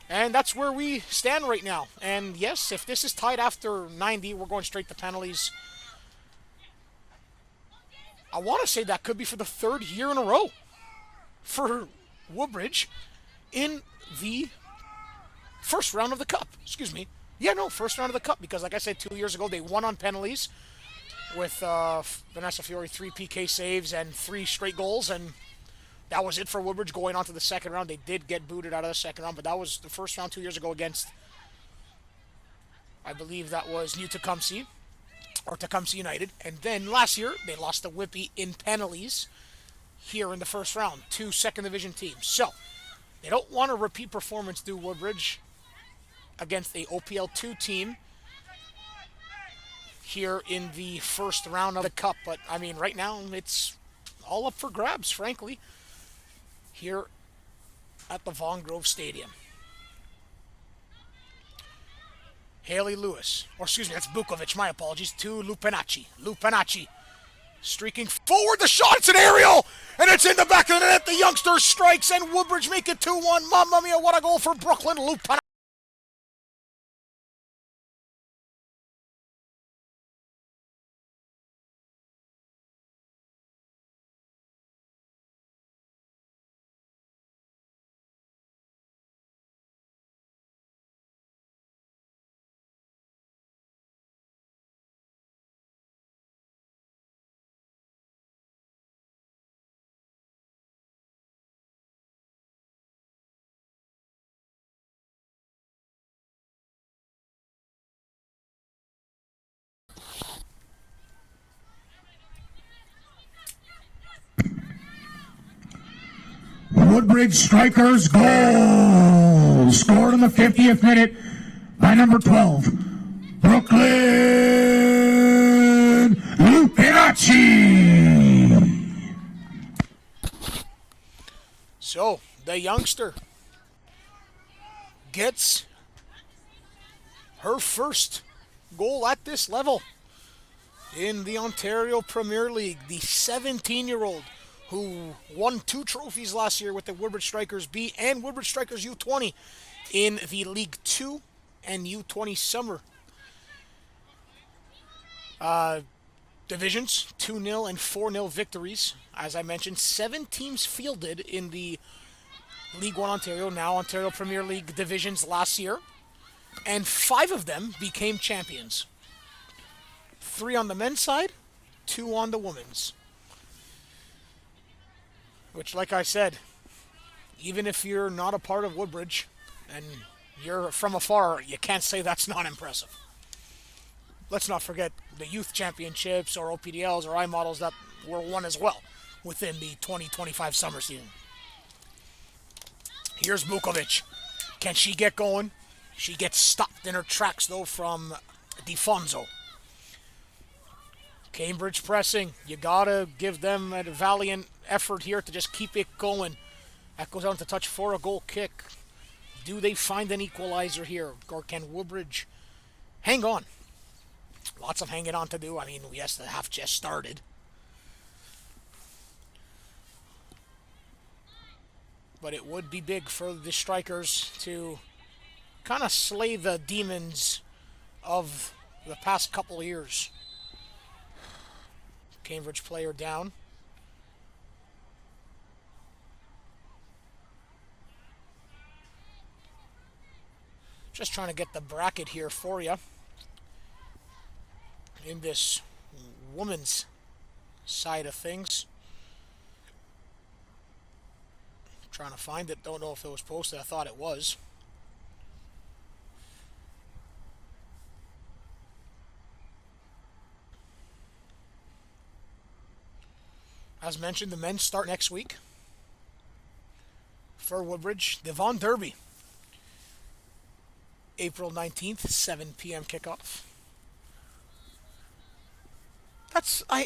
And that's where we stand right now. And yes, if this is tied after 90, we're going straight to penalties. I want to say that could be for the 3rd year in a row for Woodbridge in the first round of the Cup. Excuse me. First round of the Cup, because like I said, 2 years ago they won on penalties with Vanessa Fiore 3 PK saves and 3 straight goals, and that was it for Woodbridge going on to the second round. They did get booted out of the second round, but that was the first round 2 years ago against, I believe that was New Tecumseh, or Tecumseh United. And then last year, they lost to Whippy in penalties here in the first round, 2 second division teams. So, they don't want a repeat performance, do Woodbridge, against a OPL 2 team here in the first round of the Cup. But, right now, it's all up for grabs, frankly, here at the Vaughan Grove Stadium. Haley Lewis, that's Bukovic, my apologies, to Lupinacci. Lupinacci streaking forward, the shot, it's an aerial, and it's in the back of the net. The youngster strikes, and Woodbridge make it 2-1. Mamma mia, what a goal for Brooklyn. Lupinacci. Woodbridge Strikers goal, scored in the 50th minute by number 12, Brooklyn Lupinacci. So, the youngster gets her first goal at this level in the Ontario Premier League. The 17-year-old who won 2 trophies last year with the Woodbridge Strikers B and Woodbridge Strikers U20 in the League 2 and U20 Summer divisions. 2-0 and 4-0 victories. As I mentioned, 7 teams fielded in the League 1 Ontario, now Ontario Premier League divisions last year, and 5 of them became champions. 3 on the men's side, 2 on the women's. Which, like I said, even if you're not a part of Woodbridge and you're from afar, you can't say that's not impressive. let's not forget the youth championships or OPDLs or I models that were won as well within the 2025 summer season. Here's Bukovic. Can she get going? She gets stopped in her tracks, though, from DiFonso. Cambridge pressing. You got to give them a valiant effort here to just keep it going. That goes on to touch for a goal kick. Do they find an equalizer here? Or can Woodbridge hang on? Lots of hanging on to do. I mean, yes, the half just started. But it would be big for the Strikers to kind of slay the demons of the past couple of years. Cambridge player down. Just trying to get the bracket here for you in this women's side of things. Trying to find it. Don't know if it was posted. I thought it was. As mentioned, the men start next week for Woodbridge. The Vaughan Derby. April 19th, 7 p.m. kickoff.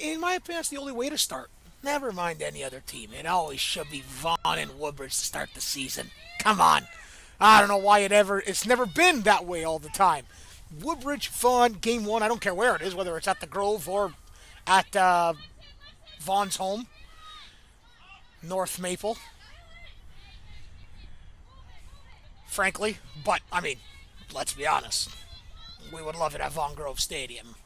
In my opinion, that's the only way to start. Never mind any other team. It always should be Vaughan and Woodbridge to start the season. Come on. I don't know why it's never been that way all the time. Woodbridge, Vaughan, game one, I don't care where it is, whether it's at the Grove or at Vaughan's home, North Maple. Frankly, but, I mean, let's be honest. We would love it at Vaughan Grove Stadium,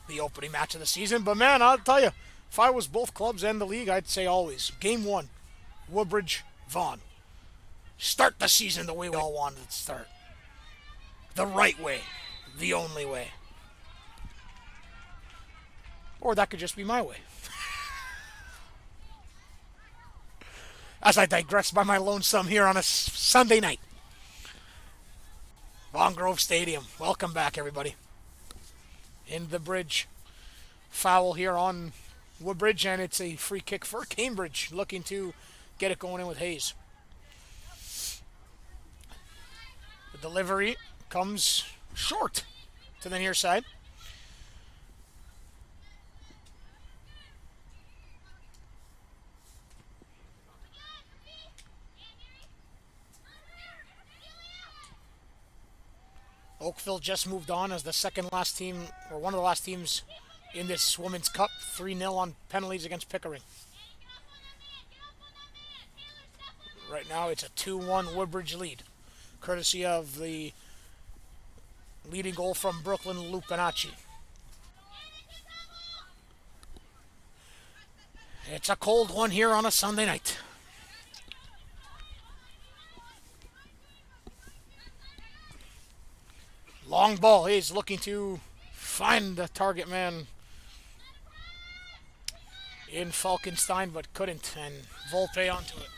the opening match of the season. But, man, I'll tell you, if I was both clubs and the league, I'd say always, game one, Woodbridge, Vaughan. Start the season the way we all wanted it to start. The right way. The only way. Or that could just be my way. As I digress by my lonesome here on a Sunday night. Vaughan Grove Stadium. Welcome back, everybody. In the bridge. Foul here on Woodbridge, and it's a free kick for Cambridge, looking to get it going in with Hayes. The delivery comes short to the near side. Oakville just moved on as the second last team, or one of the last teams in this Women's Cup, 3-0 on penalties against Pickering. Right now it's a 2-1 Woodbridge lead, courtesy of the leading goal from Brooklyn Lupinacci. It's a cold one here on a Sunday night. Long ball. He's looking to find the target man in Falkenstein, but couldn't, and Volpe onto it.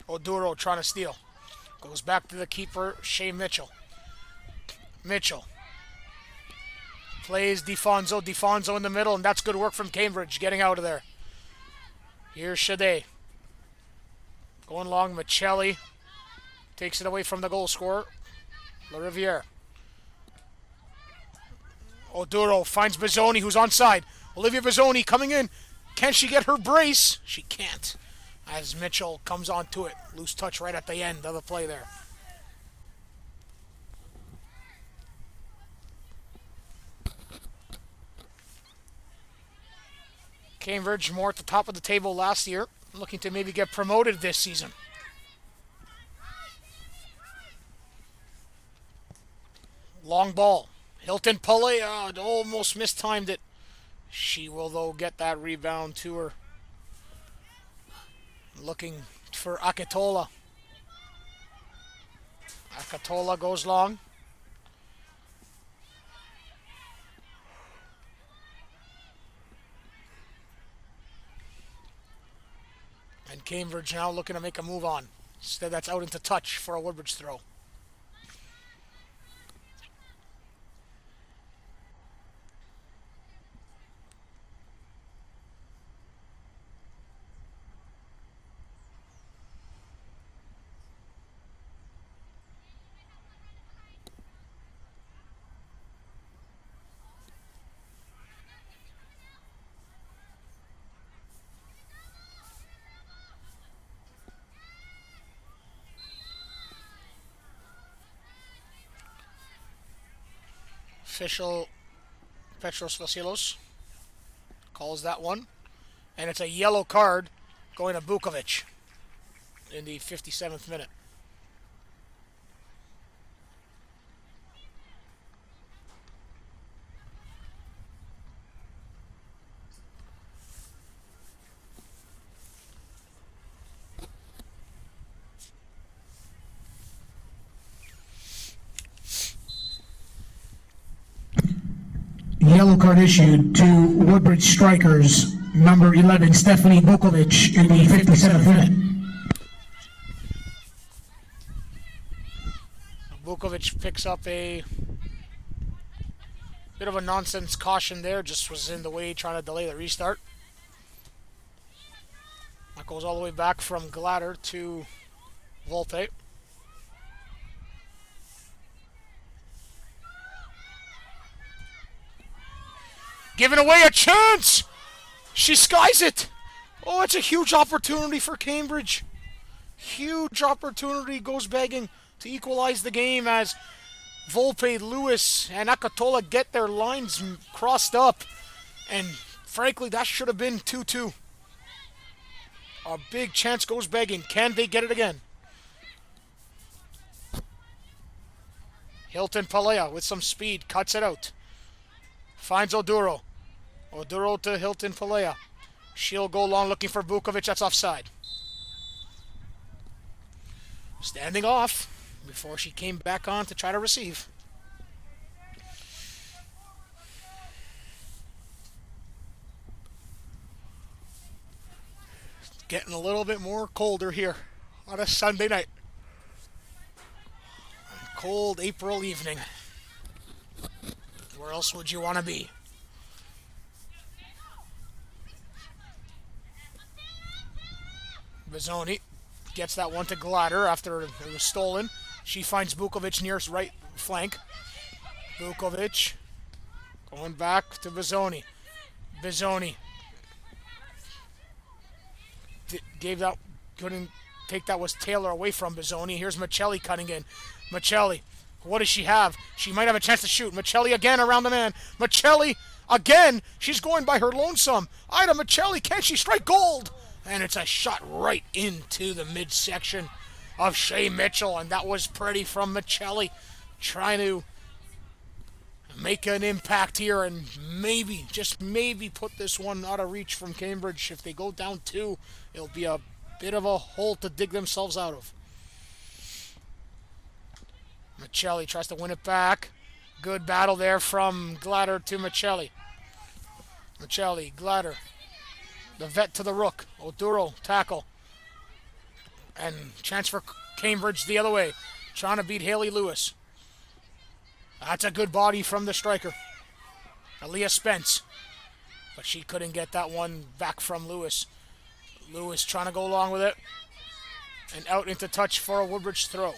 Oduro trying to steal. Goes back to the keeper, Shea Mitchell. Mitchell plays DiFonso. DiFonso in the middle, and that's good work from Cambridge, getting out of there. Here's Shade. Going long, Michelli takes it away from the goal scorer, LaRiviere. Oduro finds Bizzoni, who's onside. Olivia Bizzoni coming in. Can she get her brace? She can't, as Mitchell comes onto it. Loose touch right at the end of the play there. Cambridge more at the top of the table last year, looking to maybe get promoted this season. Long ball. Hilton Pulley almost mistimed it. She will, though, get that rebound to her. Looking for Akatola. Akatola goes long. Cambridge now looking to make a move on. Instead, that's out into touch for a Woodbridge throw. Official Petros Vasilos calls that one. And it's a yellow card going to Vukovic in the 57th minute. Yellow card issued to Woodbridge Strikers, number 11, Stephanie Vukovic, in the 57th minute. Vukovic picks up a bit of a nonsense caution there, just was in the way trying to delay the restart. That goes all the way back from Glatter to Volpe. Giving away a chance! She skies it! Oh, it's a huge opportunity for Cambridge. Huge opportunity goes begging to equalize the game as Volpe, Lewis, and Akatola get their lines crossed up. And frankly, that should have been 2-2. A big chance goes begging. Can they get it again? Hilton Palea with some speed cuts it out. Finds Oduro. Oduro to Hilton Palea. She'll go long looking for Vukovic. That's offside. Standing off before she came back on to try to receive. Getting a little bit more colder here on a Sunday night. A cold April evening. Where else would you want to be? Bizzoni gets that one to Glatter after it was stolen. She finds Vukovic near his right flank. Vukovic going back to Bizzoni. Bizzoni gave that, couldn't take that, was Taylor away from Bizzoni. Here's Michelli cutting in. Michelli, what does she have? She might have a chance to shoot. Michelli again around the man. Michelli again. She's going by her lonesome. Ida Michelli, can she strike gold? And it's a shot right into the midsection of Shea Mitchell. And that was pretty from Michelli. Trying to make an impact here and maybe, just maybe, put this one out of reach from Cambridge. If they go down 2, it'll be a bit of a hole to dig themselves out of. Michelli tries to win it back. Good battle there from Glatter to Michelli. Michelli, Glatter. The vet to the rook. Oduro, tackle. And chance for Cambridge the other way. Trying to beat Haley Lewis. That's a good body from the striker. Aaliyah Spence. But she couldn't get that one back from Lewis. Lewis trying to go along with it. And out into touch for a Woodbridge throw.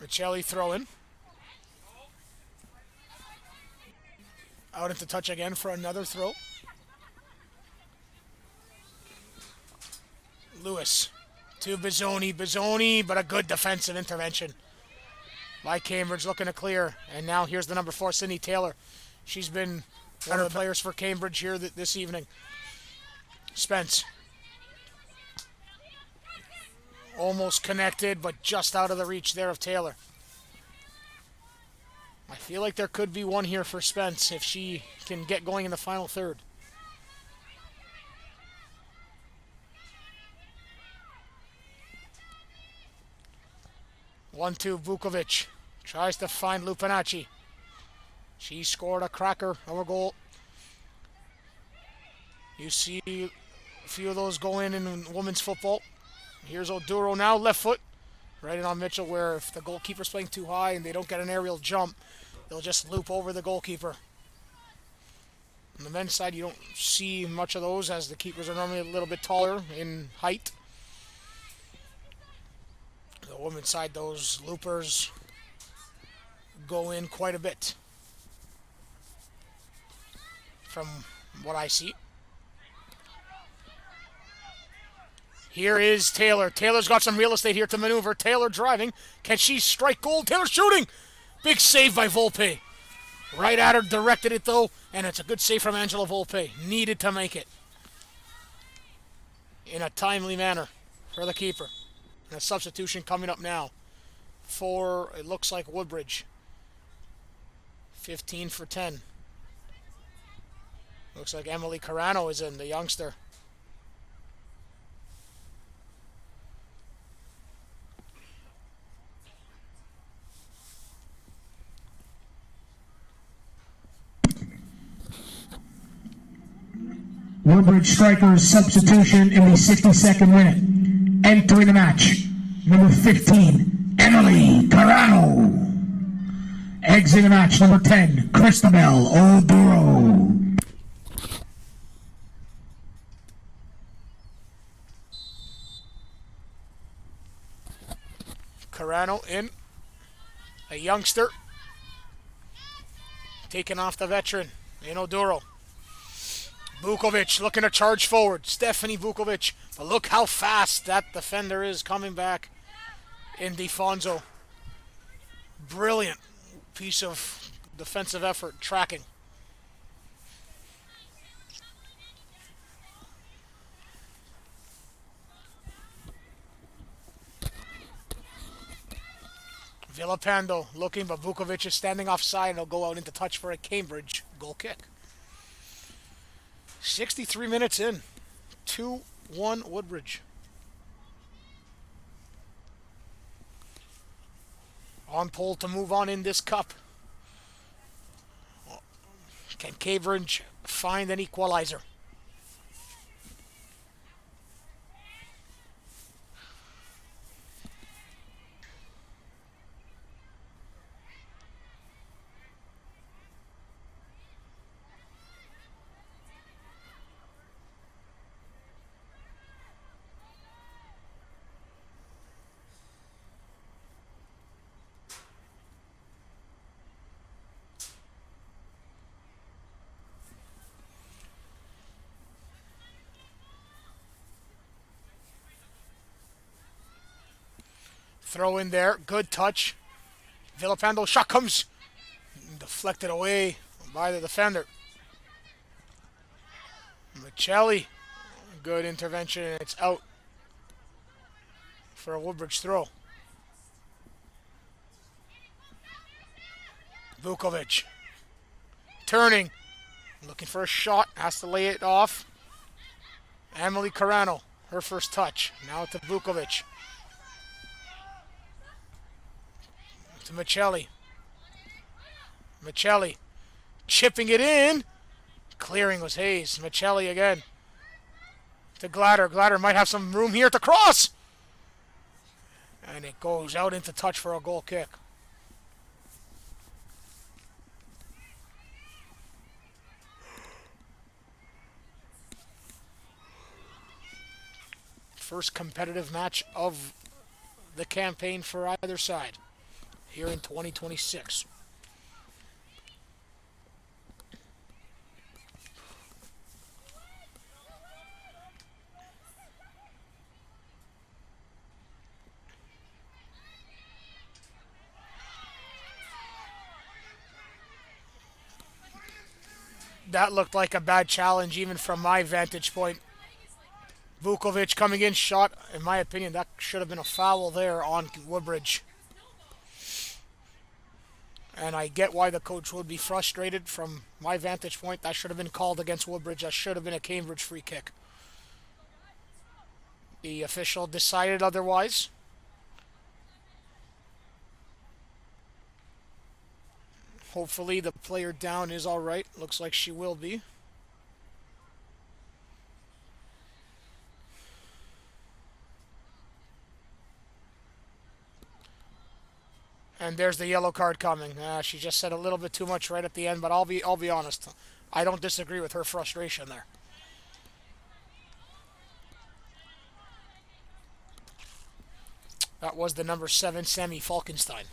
Michelli throwing. Out into touch again for another throw. Lewis to Bizzoni. Bizzoni, but a good defensive intervention by Cambridge, looking to clear. And now here's the number 4, Sydney Taylor. She's been one of the players for Cambridge here this evening. Spence. Almost connected, but just out of the reach there of Taylor. I feel like there could be one here for Spence if she can get going in the final third. 1-2, Vukovic tries to find Lupinacci. She scored a cracker of a goal. You see a few of those go in women's football. Here's Oduro now, left foot. Right in on Mitchell, where if the goalkeeper's playing too high and they don't get an aerial jump, they'll just loop over the goalkeeper. On the men's side, you don't see much of those as the keepers are normally a little bit taller in height. The women's side, those loopers go in quite a bit from what I see. Here is Taylor. Taylor's got some real estate here to maneuver. Taylor driving. Can she strike gold? Taylor shooting! Big save by Volpe. Right at her, directed it though, and it's a good save from Angela Volpe. Needed to make it in a timely manner for the keeper. And a substitution coming up now for, it looks like, Woodbridge. 15 for 10. Looks like Emily Carano is in, the youngster. Woodbridge Strikers substitution in the 62nd minute. Entering the match, number 15, Emily Carano. Exiting the match, number 10, Christabel Oduro. Carano in. A youngster. Taking off the veteran in Oduro. Vukovic looking to charge forward. Stephanie Vukovic. But look how fast that defender is coming back in DeFonso. Brilliant piece of defensive effort, tracking. Villapando looking, but Vukovic is standing offside and he'll go out into touch for a Cambridge goal kick. 63 minutes in. 2-1 Woodbridge. On pole to move on in this cup. Can Cambridge find an equalizer? Throw in there. Good touch. Villapando. Shot comes. Deflected away by the defender. Michelli. Good intervention. And it's out for a Woodbridge throw. Vukovic. Turning. Looking for a shot. Has to lay it off. Emily Carano. Her first touch. Now to Vukovic. To Michelli. Michelli chipping it in. Clearing was Hayes. Michelli again. To Glatter. Glatter might have some room here to cross. And it goes out into touch for a goal kick. First competitive match of the campaign for either side here in 2026. That looked like a bad challenge even from my vantage point. Vukovic coming in, shot. In my opinion, that should have been a foul there on Woodbridge. And I get why the coach would be frustrated. From my vantage point, that should have been called against Woodbridge. That should have been a Cambridge free kick. The official decided otherwise. Hopefully the player down is all right. Looks like she will be. And there's the yellow card coming. She just said a little bit too much right at the end, but I'll be honest. I don't disagree with her frustration there. That was the number 7, Sammy Falkenstein.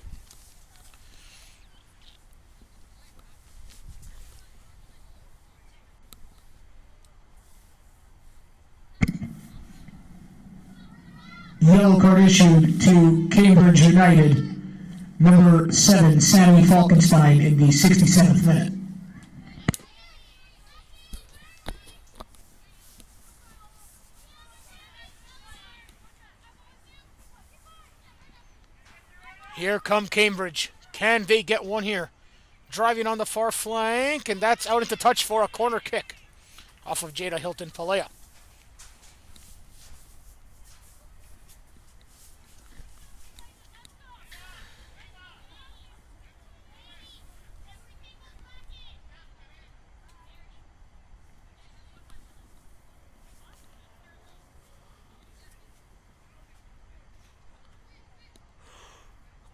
Yellow card issued to Cambridge United, number 7, Sammy Falkenstein, in the 67th minute. Here come Cambridge. Can they get one here? Driving on the far flank, and that's out into touch for a corner kick off of Jada Hilton-Palea.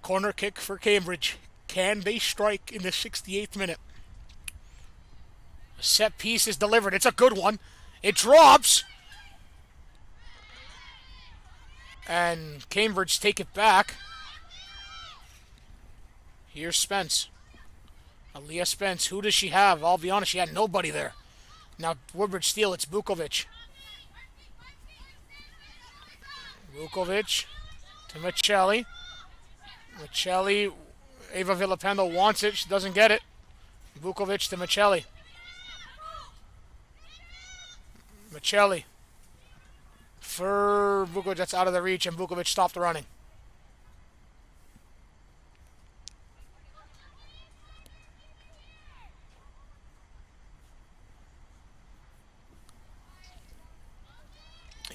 Corner kick for Cambridge. Can they strike in the 68th minute? A set piece is delivered. It's a good one. It drops. And Cambridge take it back. Here's Spence. Aaliyah Spence. Who does she have? I'll be honest, she had nobody there. Now Woodbridge steal. It's Vukovic. Vukovic to Michelli. Michelli, Ava Villapendo wants it. She doesn't get it. Vukovic to Michelli. Michelli. For Vukovic, that's out of the reach, and Vukovic stopped running.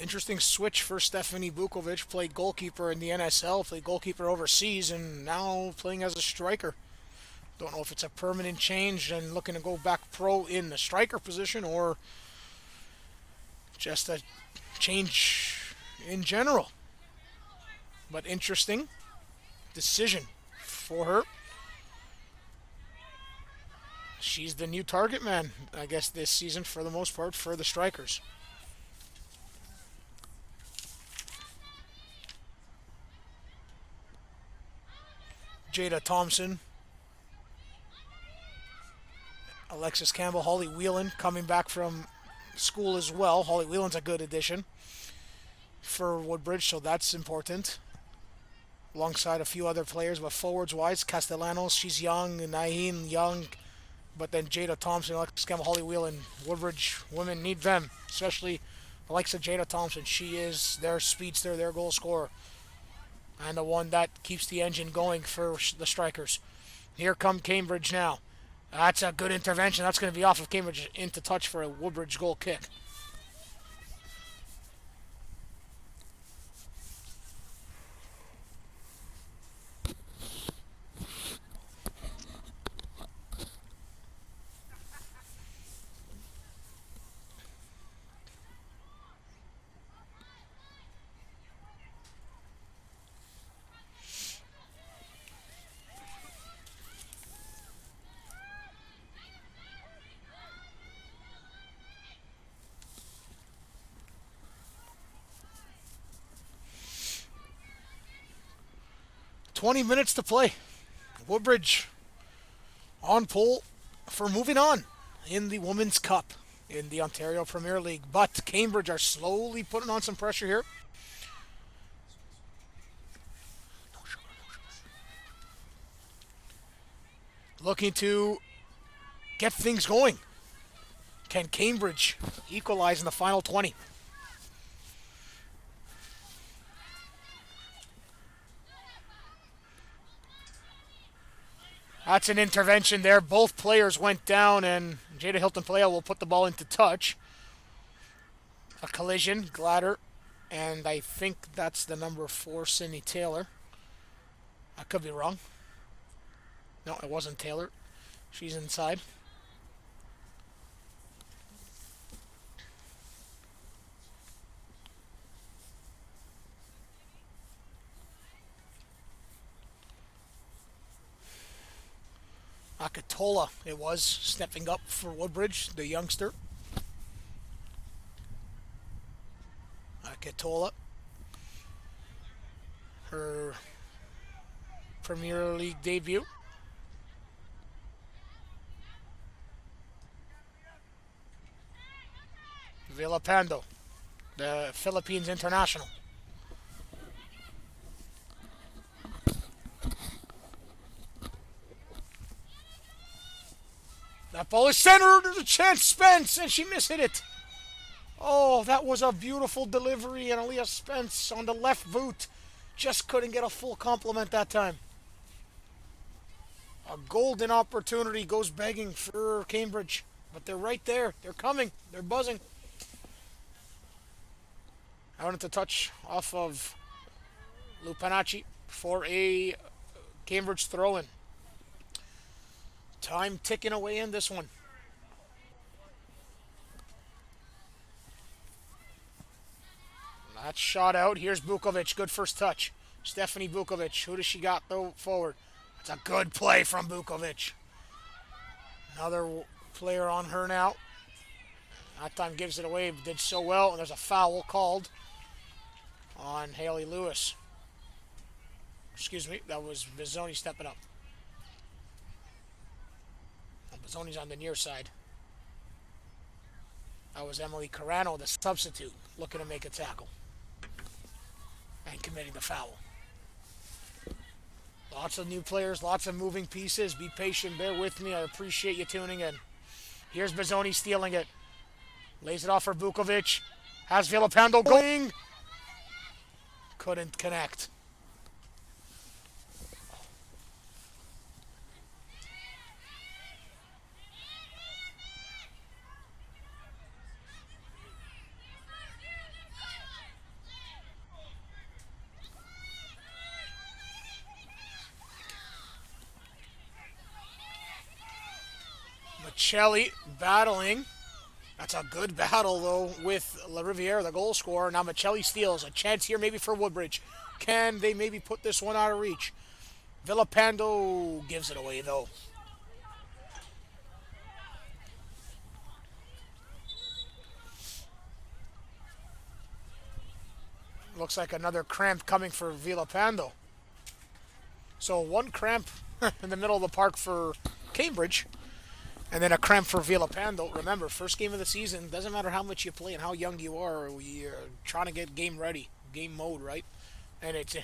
Interesting switch for Stephanie Vukovic. Played goalkeeper in the NSL, played goalkeeper overseas, and now playing as a striker. Don't know if it's a permanent change and looking to go back pro in the striker position, or just a change in general. But interesting decision for her. She's the new target man, I guess, this season for the most part for the Strikers. Jada Thompson, Alexis Campbell, Holly Whelan coming back from school as well. Holly Whelan's a good addition for Woodbridge, so that's important. Alongside a few other players, but forwards-wise, Castellanos, she's young, Nahin, young, but then Jada Thompson, Alexis Campbell, Holly Whelan, Woodbridge women need them, especially the likes of Jada Thompson. She is their speedster, their goal scorer, and the one that keeps the engine going for the Strikers. Here come Cambridge now. That's a good intervention. That's going to be off of Cambridge into touch for a Woodbridge goal kick. .20 minutes to play. Woodbridge on pole for moving on in the Women's Cup in the Ontario Premier League. But Cambridge are slowly putting on some pressure here. Looking to get things going. Can Cambridge equalize in the final 20? That's an intervention there. Both players went down, and Jada Hilton-Paleo will put the ball into touch. A collision, Glatter, and I think that's the number 4, Sydney Taylor. I could be wrong. No, it wasn't Taylor. She's inside. Akatola, it was, stepping up for Woodbridge, the youngster. Akatola, her Premier League debut. Villalpando, the Philippines international. That ball is centered. There's a chance, Spence, and she missed it. Oh, that was a beautiful delivery, and Aaliyah Spence on the left boot just couldn't get a full complement that time. A golden opportunity goes begging for Cambridge, but they're right there. They're coming. They're buzzing. I wanted to touch off of Lupanacci for a Cambridge throw-in. Time ticking away in this one. That's shot out. Here's Bukovic. Good first touch. Stephanie Bukovic. Who does she got though forward? It's a good play from Bukovic. Another player on her now. That time gives it away. Did so well. And there's a foul called on Haley Lewis. Excuse me. That was Bizzoni stepping up. Bizzoni's on the near side. That was Emily Carano, the substitute, looking to make a tackle. And committing the foul. Lots of new players, lots of moving pieces. Be patient, bear with me. I appreciate you tuning in. Here's Bizzoni stealing it. Lays it off for Bukovic. Has Villalpando going. Couldn't connect. Michelli battling. That's a good battle, though, with La Riviere, the goal scorer. Now Michelli steals. A chance here maybe for Woodbridge. Can they maybe put this one out of reach? Villalpando gives it away, though. Looks like another cramp coming for Villalpando. So one cramp in the middle of the park for Cambridge. And then a cramp for Villalpando. Remember, first game of the season, doesn't matter how much you play and how young you are, we're trying to get game ready, game mode, right? And it's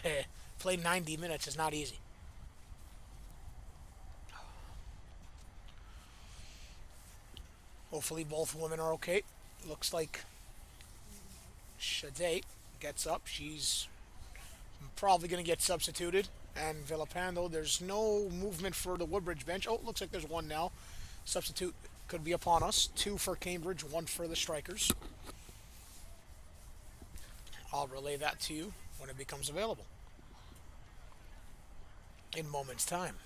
play 90 minutes is not easy. Hopefully both women are okay. Looks like Shade gets up. She's probably going to get substituted. And Villalpando, there's no movement for the Woodbridge bench. Oh, looks like there's one now. Substitute could be upon us. 2 for Cambridge, 1 for the Strikers. I'll relay that to you when it becomes available. In moments' time.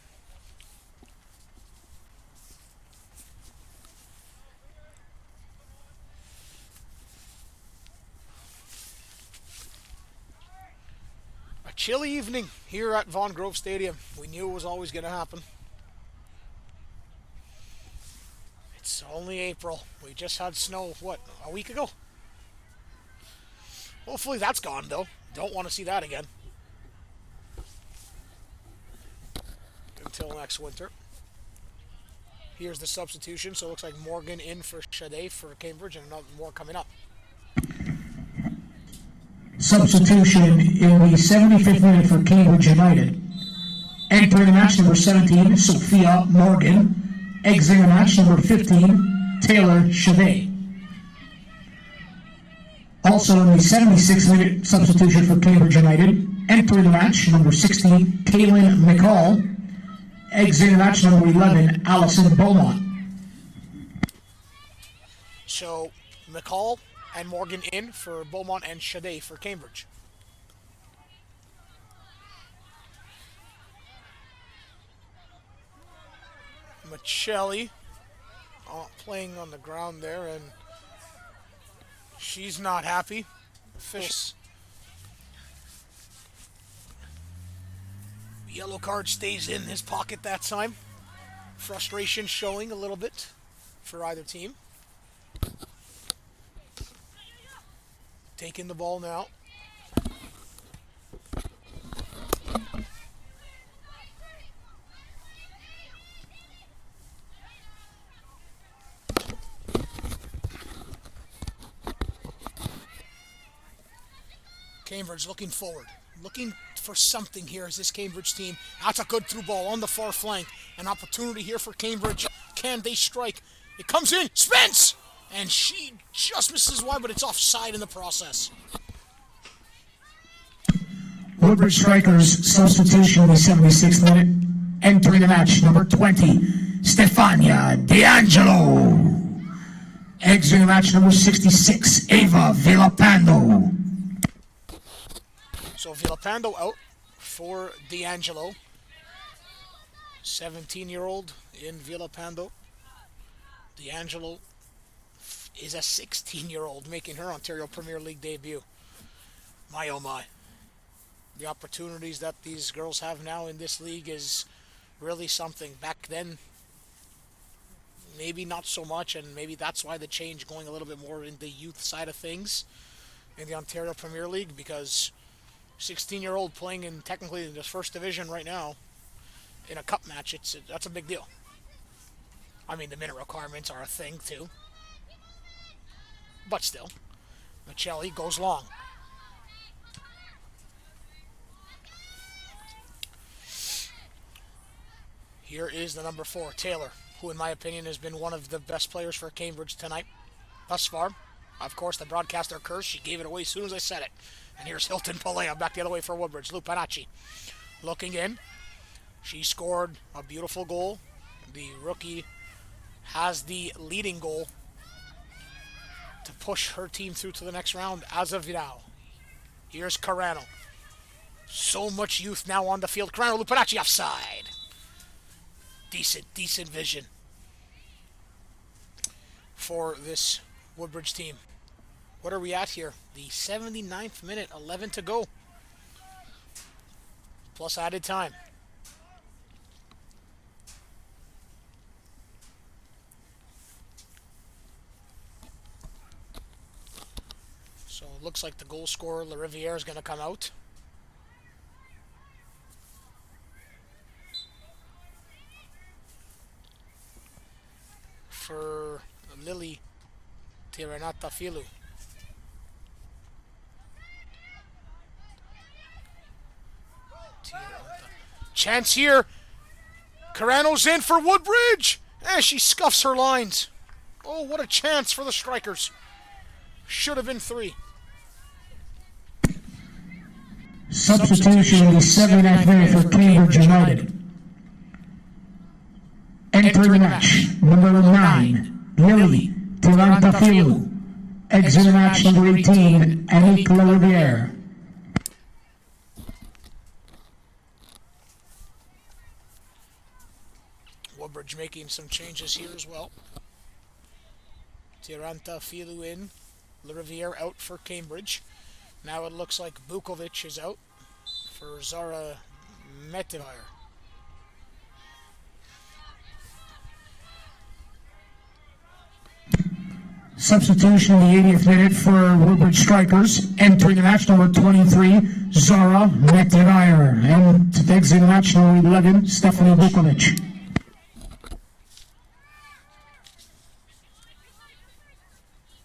A chilly evening here at Vaughan Grove Stadium. We knew it was always going to happen. It's only April. We just had snow, what, a week ago? Hopefully that's gone, though. Don't want to see that again. Until next winter. Here's the substitution. So it looks like Morgan in for Shade for Cambridge and another more coming up. Substitution in the 75th minute for Cambridge United. Entering the match, number 17, Sophia Morgan. Exiting the match, number 15, Taylor Chevet. Also in the 76th minute substitution for Cambridge United, entering the match, number 16, Kaylin McCall. Exiting the match, number 11, Allison Beaumont. So McCall and Morgan in for Beaumont and Shade for Cambridge. Michelli playing on the ground there, and she's not happy. Fish. Yellow card stays in his pocket that time. Frustration showing a little bit for either team. Taking the ball now. Cambridge looking forward, looking for something here as this Cambridge team. That's a good through ball on the far flank. An opportunity here for Cambridge. Can they strike? It comes in. Spence! And she just misses wide, but it's offside in the process. Woodbridge Strikers, substitution in the 76th minute. Entering the match, number 20, Stefania D'Angelo. Exiting the match, number 66, Ava Villapando. So Villapando out for D'Angelo. 17-year-old in Villapando. D'Angelo is a 16-year-old making her Ontario Premier League debut. My oh my. The opportunities that these girls have now in this league is really something. Back then, maybe not so much, and maybe that's why the change going a little bit more in the youth side of things in the Ontario Premier League, because 16-year-old playing in technically the first division right now in a cup match, that's a big deal. I mean, the minute requirements are a thing too, but still, Michelli goes long. Here is the number 4, Taylor, who in my opinion has been one of the best players for Cambridge tonight thus far. Of course, the broadcaster cursed. She gave it away as soon as I said it. And here's Hilton Palea back the other way for Woodbridge. Lupanacci looking in. She scored a beautiful goal. The rookie has the leading goal to push her team through to the next round as of now. Here's Carano. So much youth now on the field. Carano, Lupanacci offside. Decent vision for this Woodbridge team. What are we at here? The 79th minute, 11 to go. Plus added time. So it looks like the goal scorer, LaRiviere, is going to come out. For Lily Tiranatafilu. Chance here. Carano's in for Woodbridge. She scuffs her lines. Oh, what a chance for the Strikers. Should have been 3. Substitution in the 79th minute for Cambridge United. Entering the match, number 9, Lily Tirantafilu. Exiting the match, number 18, Annick LaRiviere. Woodbridge making some changes here as well. Tirantafilu in, LaRiviere out for Cambridge. Now it looks like Bukovic is out for Zara Metivire. Substitution in the 80th minute for Woodbridge Strikers. Entering the match, number 23, Zara Metivire. And exiting the match, number 11, Stephanie Bukovic.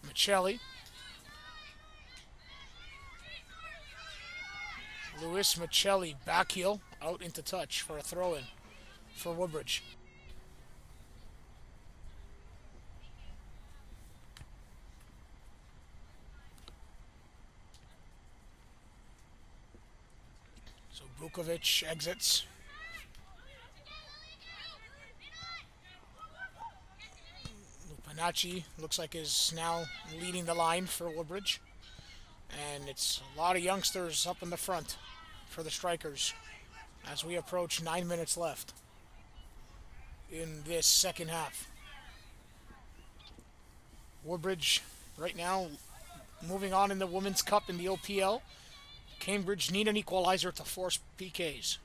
Michelli. Luis Michelli, back heel, out into touch for a throw-in for Woodbridge. So Bukovic exits. Nachi looks like is now leading the line for Woodbridge. And it's a lot of youngsters up in the front for the Strikers as we approach 9 minutes left in this second half. Woodbridge right now moving on in the Women's Cup in the OPL. Cambridge need an equalizer to force PKs.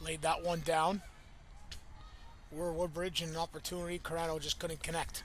Laid that one down. We're Woodbridge, an opportunity. Carano just couldn't connect.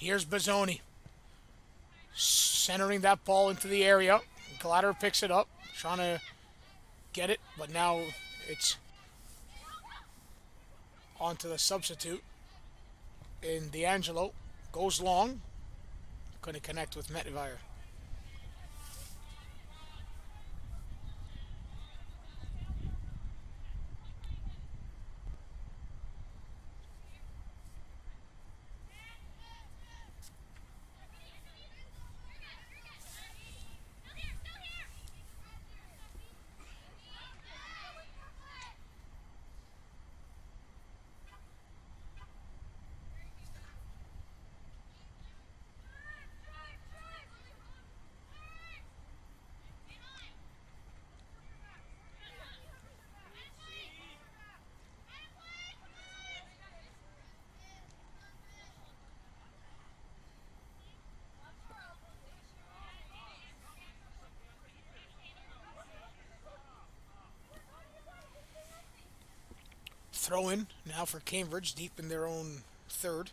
Here's Bazzoni. Centering that ball into the area. Glatter picks it up. Trying to get it, but now it's onto the substitute. And D'Angelo goes long. Couldn't connect with Metvire. Throw in now for Cambridge, deep in their own third.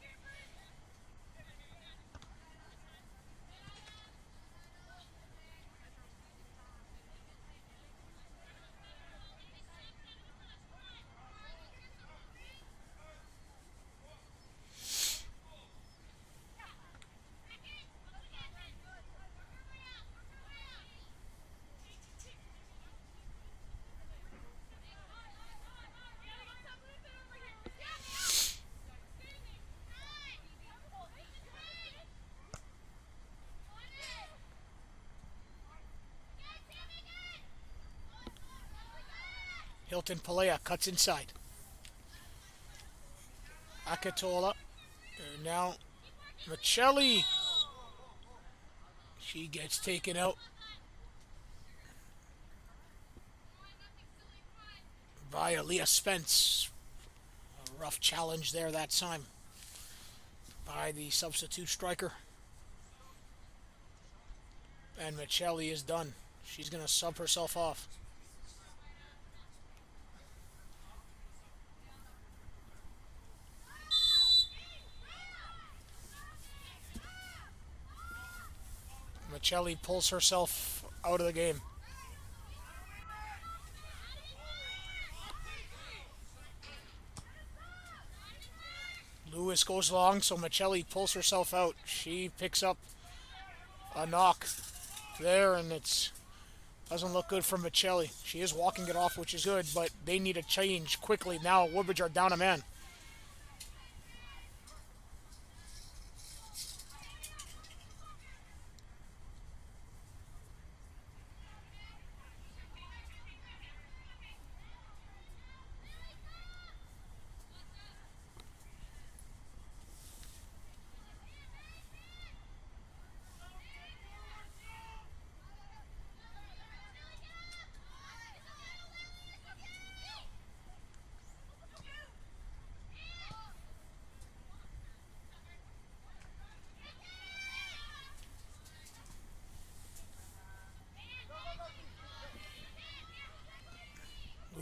Hilton Palea cuts inside. Akatola. And now Michelli. She gets taken out by Aaliyah Spence. A rough challenge there that time by the substitute striker. And Michelli is done. She's going to sub herself off. Michelli pulls herself out of the game. Lewis goes long, so Michelli pulls herself out. She picks up a knock there, and it doesn't look good for Michelli. She is walking it off, which is good, but they need a change quickly. Now Woodbridge are down a man.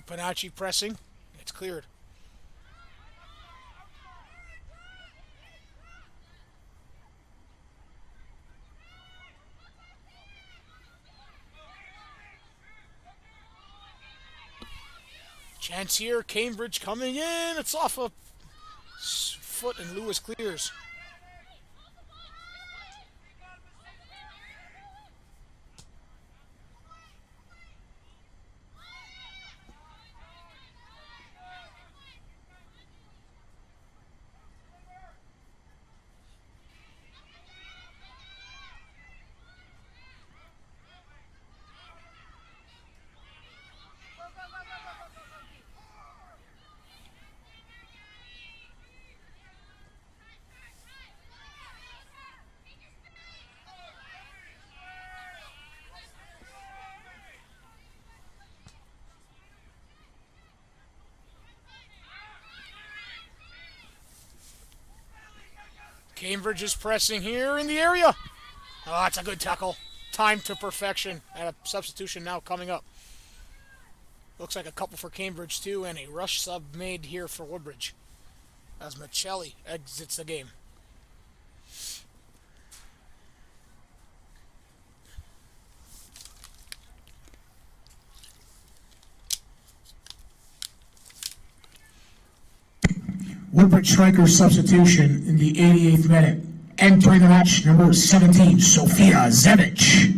Panacci pressing. It's cleared. Chance here. Cambridge coming in. It's off a foot and Lewis clears. Cambridge is pressing here in the area. Oh, that's a good tackle. Timed to perfection. And a substitution now coming up. Looks like a couple for Cambridge too, and a rush sub made here for Woodbridge as Michelli exits the game. Woodbridge Strikers substitution in the 88th minute. Entering the match, number 17, Sofia Zevic.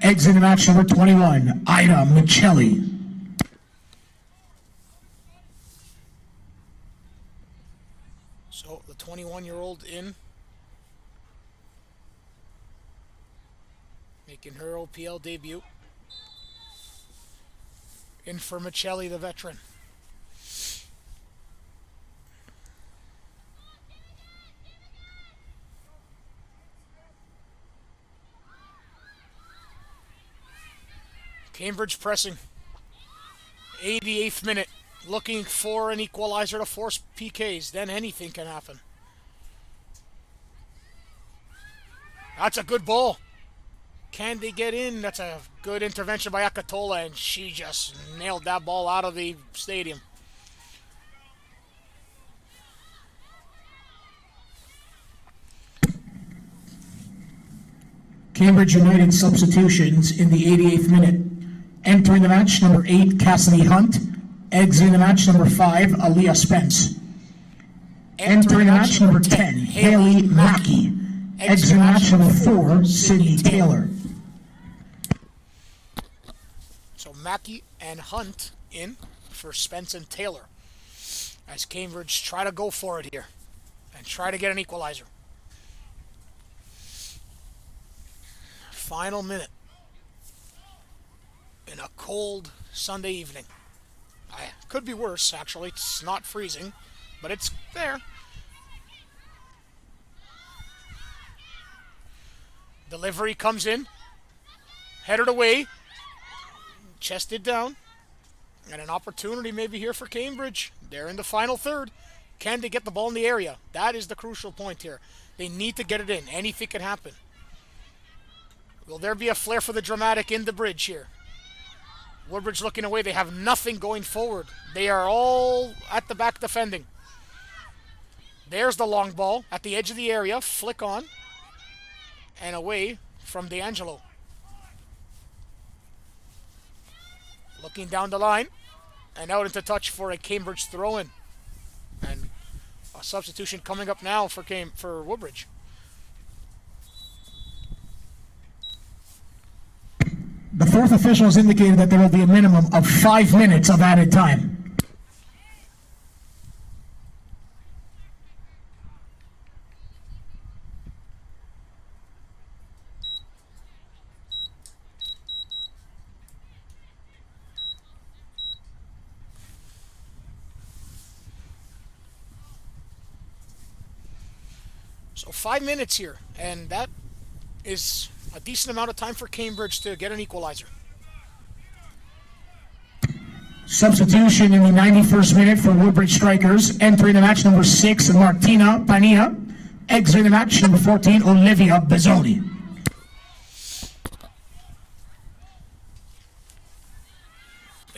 Exiting the match, number 21, Ida Michelli. So the 21-year-old in, making her OPL debut. In for Michelli, the veteran. Cambridge pressing. 88th minute. Looking for an equalizer to force PKs. Then anything can happen. That's a good ball. Can they get in? That's a good intervention by Akatola, and she just nailed that ball out of the stadium. Cambridge United substitutions in the 88th minute. Entering the match, number 8, Cassidy Hunt. Exiting the match, number 5, Aaliyah Spence. Entering the match, number 10, Haley Mackey. Exiting the match, number 4, Sydney Taylor. So Mackey and Hunt in for Spence and Taylor as Cambridge try to go for it here and try to get an equalizer. Final minute in a cold Sunday evening. Could be worse, actually. It's not freezing, but it's there. Delivery comes in, headed away, chested down, and an opportunity maybe here for Cambridge. They're in the final third. Can they get the ball in the area? That is the crucial point here. They need to get it in. Anything can happen. Will there be a flair for the dramatic in the bridge here? Woodbridge looking away. They have nothing going forward. They are all at the back defending. There's the long ball at the edge of the area. Flick on. And away from D'Angelo. Looking down the line. And out into touch for a Cambridge throw-in. And a substitution coming up now for Woodbridge. The fourth official has indicated that there will be a minimum of 5 minutes of added time. So 5 minutes here, and that is a decent amount of time for Cambridge to get an equalizer. Substitution in the 91st minute for Woodbridge Strikers. Entering the match, number 6, Martina Pania. Exiting the match, number 14, Olivia Bezzoni.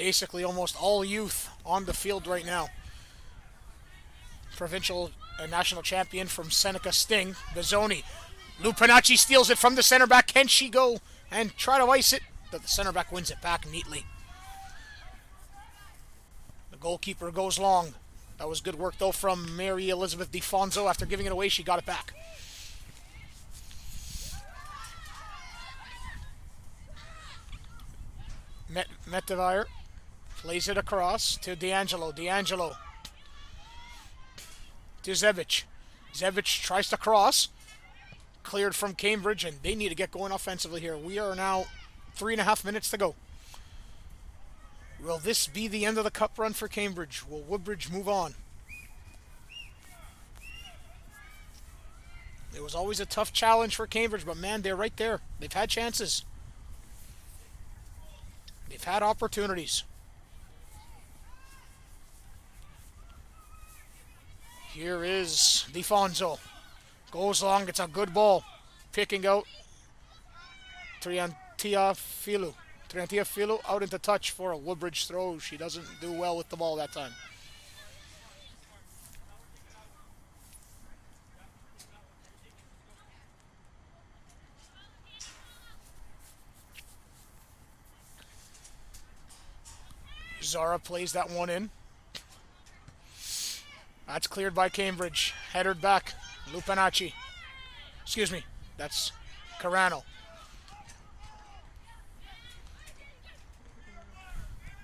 Basically almost all youth on the field right now. Provincial and national champion from Seneca Sting, Bizzoni. Lupinacci steals it from the center back. Can she go and try to ice it? But the center back wins it back neatly. The goalkeeper goes long. That was good work, though, from Mary Elizabeth DeFonso. After giving it away, she got it back. Metivier plays it across to D'Angelo. D'Angelo to Zevic. Zevic tries to cross. Cleared from Cambridge, and they need to get going offensively here. We are now 3.5 minutes to go. Will this be the end of the cup run for Cambridge? Will Woodbridge move on? It was always a tough challenge for Cambridge, but man, they're right there. They've had chances. They've had opportunities. Here is DeFonso. Goes long. It's a good ball. Picking out Triantiafilu. Triantiafilu out into touch for a Woodbridge throw. She doesn't do well with the ball that time. Zara plays that one in. That's cleared by Cambridge. Headed back. Lupinacci. Excuse me. That's Carano.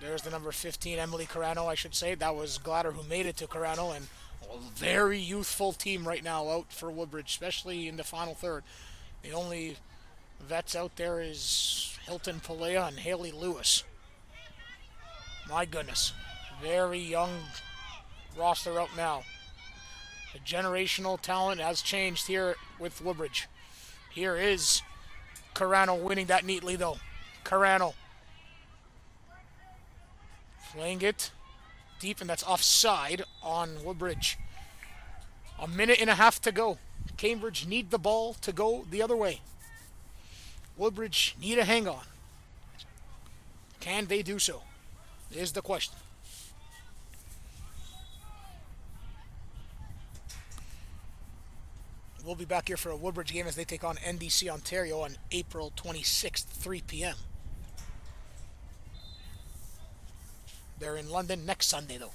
There's the number 15, Emily Carano, I should say. That was Glatter who made it to Carano. And a very youthful team right now out for Woodbridge, especially in the final third. The only vets out there is Hilton Palea and Haley Lewis. My goodness. Very young roster out now. The generational talent has changed here with Woodbridge. Here is Carano winning that neatly, though. Carano playing it deep, and that's offside on Woodbridge. 1.5 minutes to go. Cambridge need the ball to go the other way. Woodbridge need a hang on. Can they do so? Is the question. We'll be back here for a Woodbridge game as they take on NDC Ontario on April 26th, 3 p.m. They're in London next Sunday, though.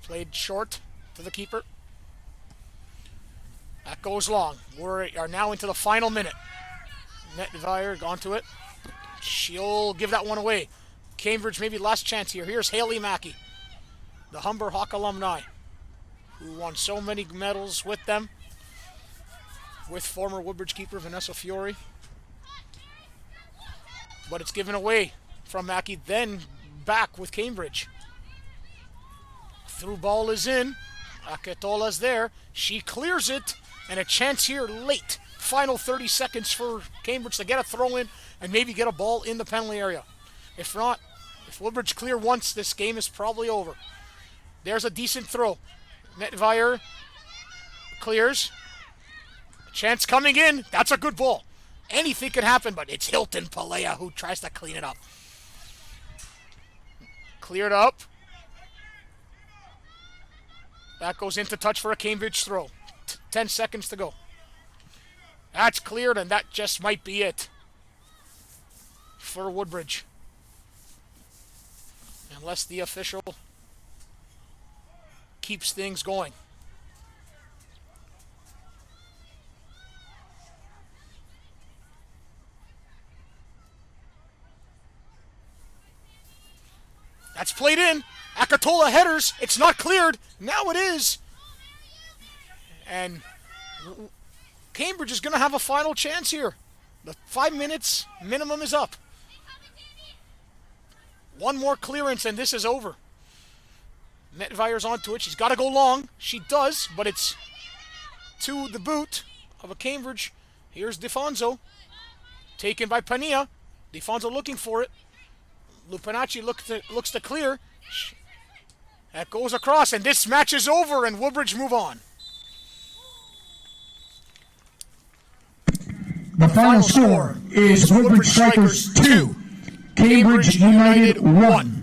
Played short to the keeper. That goes long. We are now into the final minute. Netvier onto it. She'll give that one away. Cambridge maybe last chance here. Here's Haley Mackey, the Humber Hawk alumni, who won so many medals with them, with former Woodbridge keeper Vanessa Fiore. But it's given away from Mackey, then back with Cambridge. Through ball is in. Aketola's there. She clears it, and a chance here late. Final 30 seconds for Cambridge to get a throw in and maybe get a ball in the penalty area. If not, if Woodbridge clear once, this game is probably over. There's a decent throw. Netvier clears. Chance coming in. That's a good ball. Anything could happen, but it's Hilton Palea who tries to clean it up. Cleared up. That goes into touch for a Cambridge throw. 10 seconds to go. That's cleared, and that just might be it for Woodbridge. Unless the official keeps things going. That's played in. Akatola headers. It's not cleared. Now it is. And Cambridge is going to have a final chance here. The 5 minutes minimum is up. One more clearance and this is over. Netvier's onto it. She's got to go long. She does, but it's to the boot of a Cambridge. Here's DeFonso. Taken by Pania. DeFonso looking for it. Lupinacci looks to clear. That goes across, and this match is over, and Woodbridge move on. The final score is Woodbridge Strikers 2, Cambridge United 1.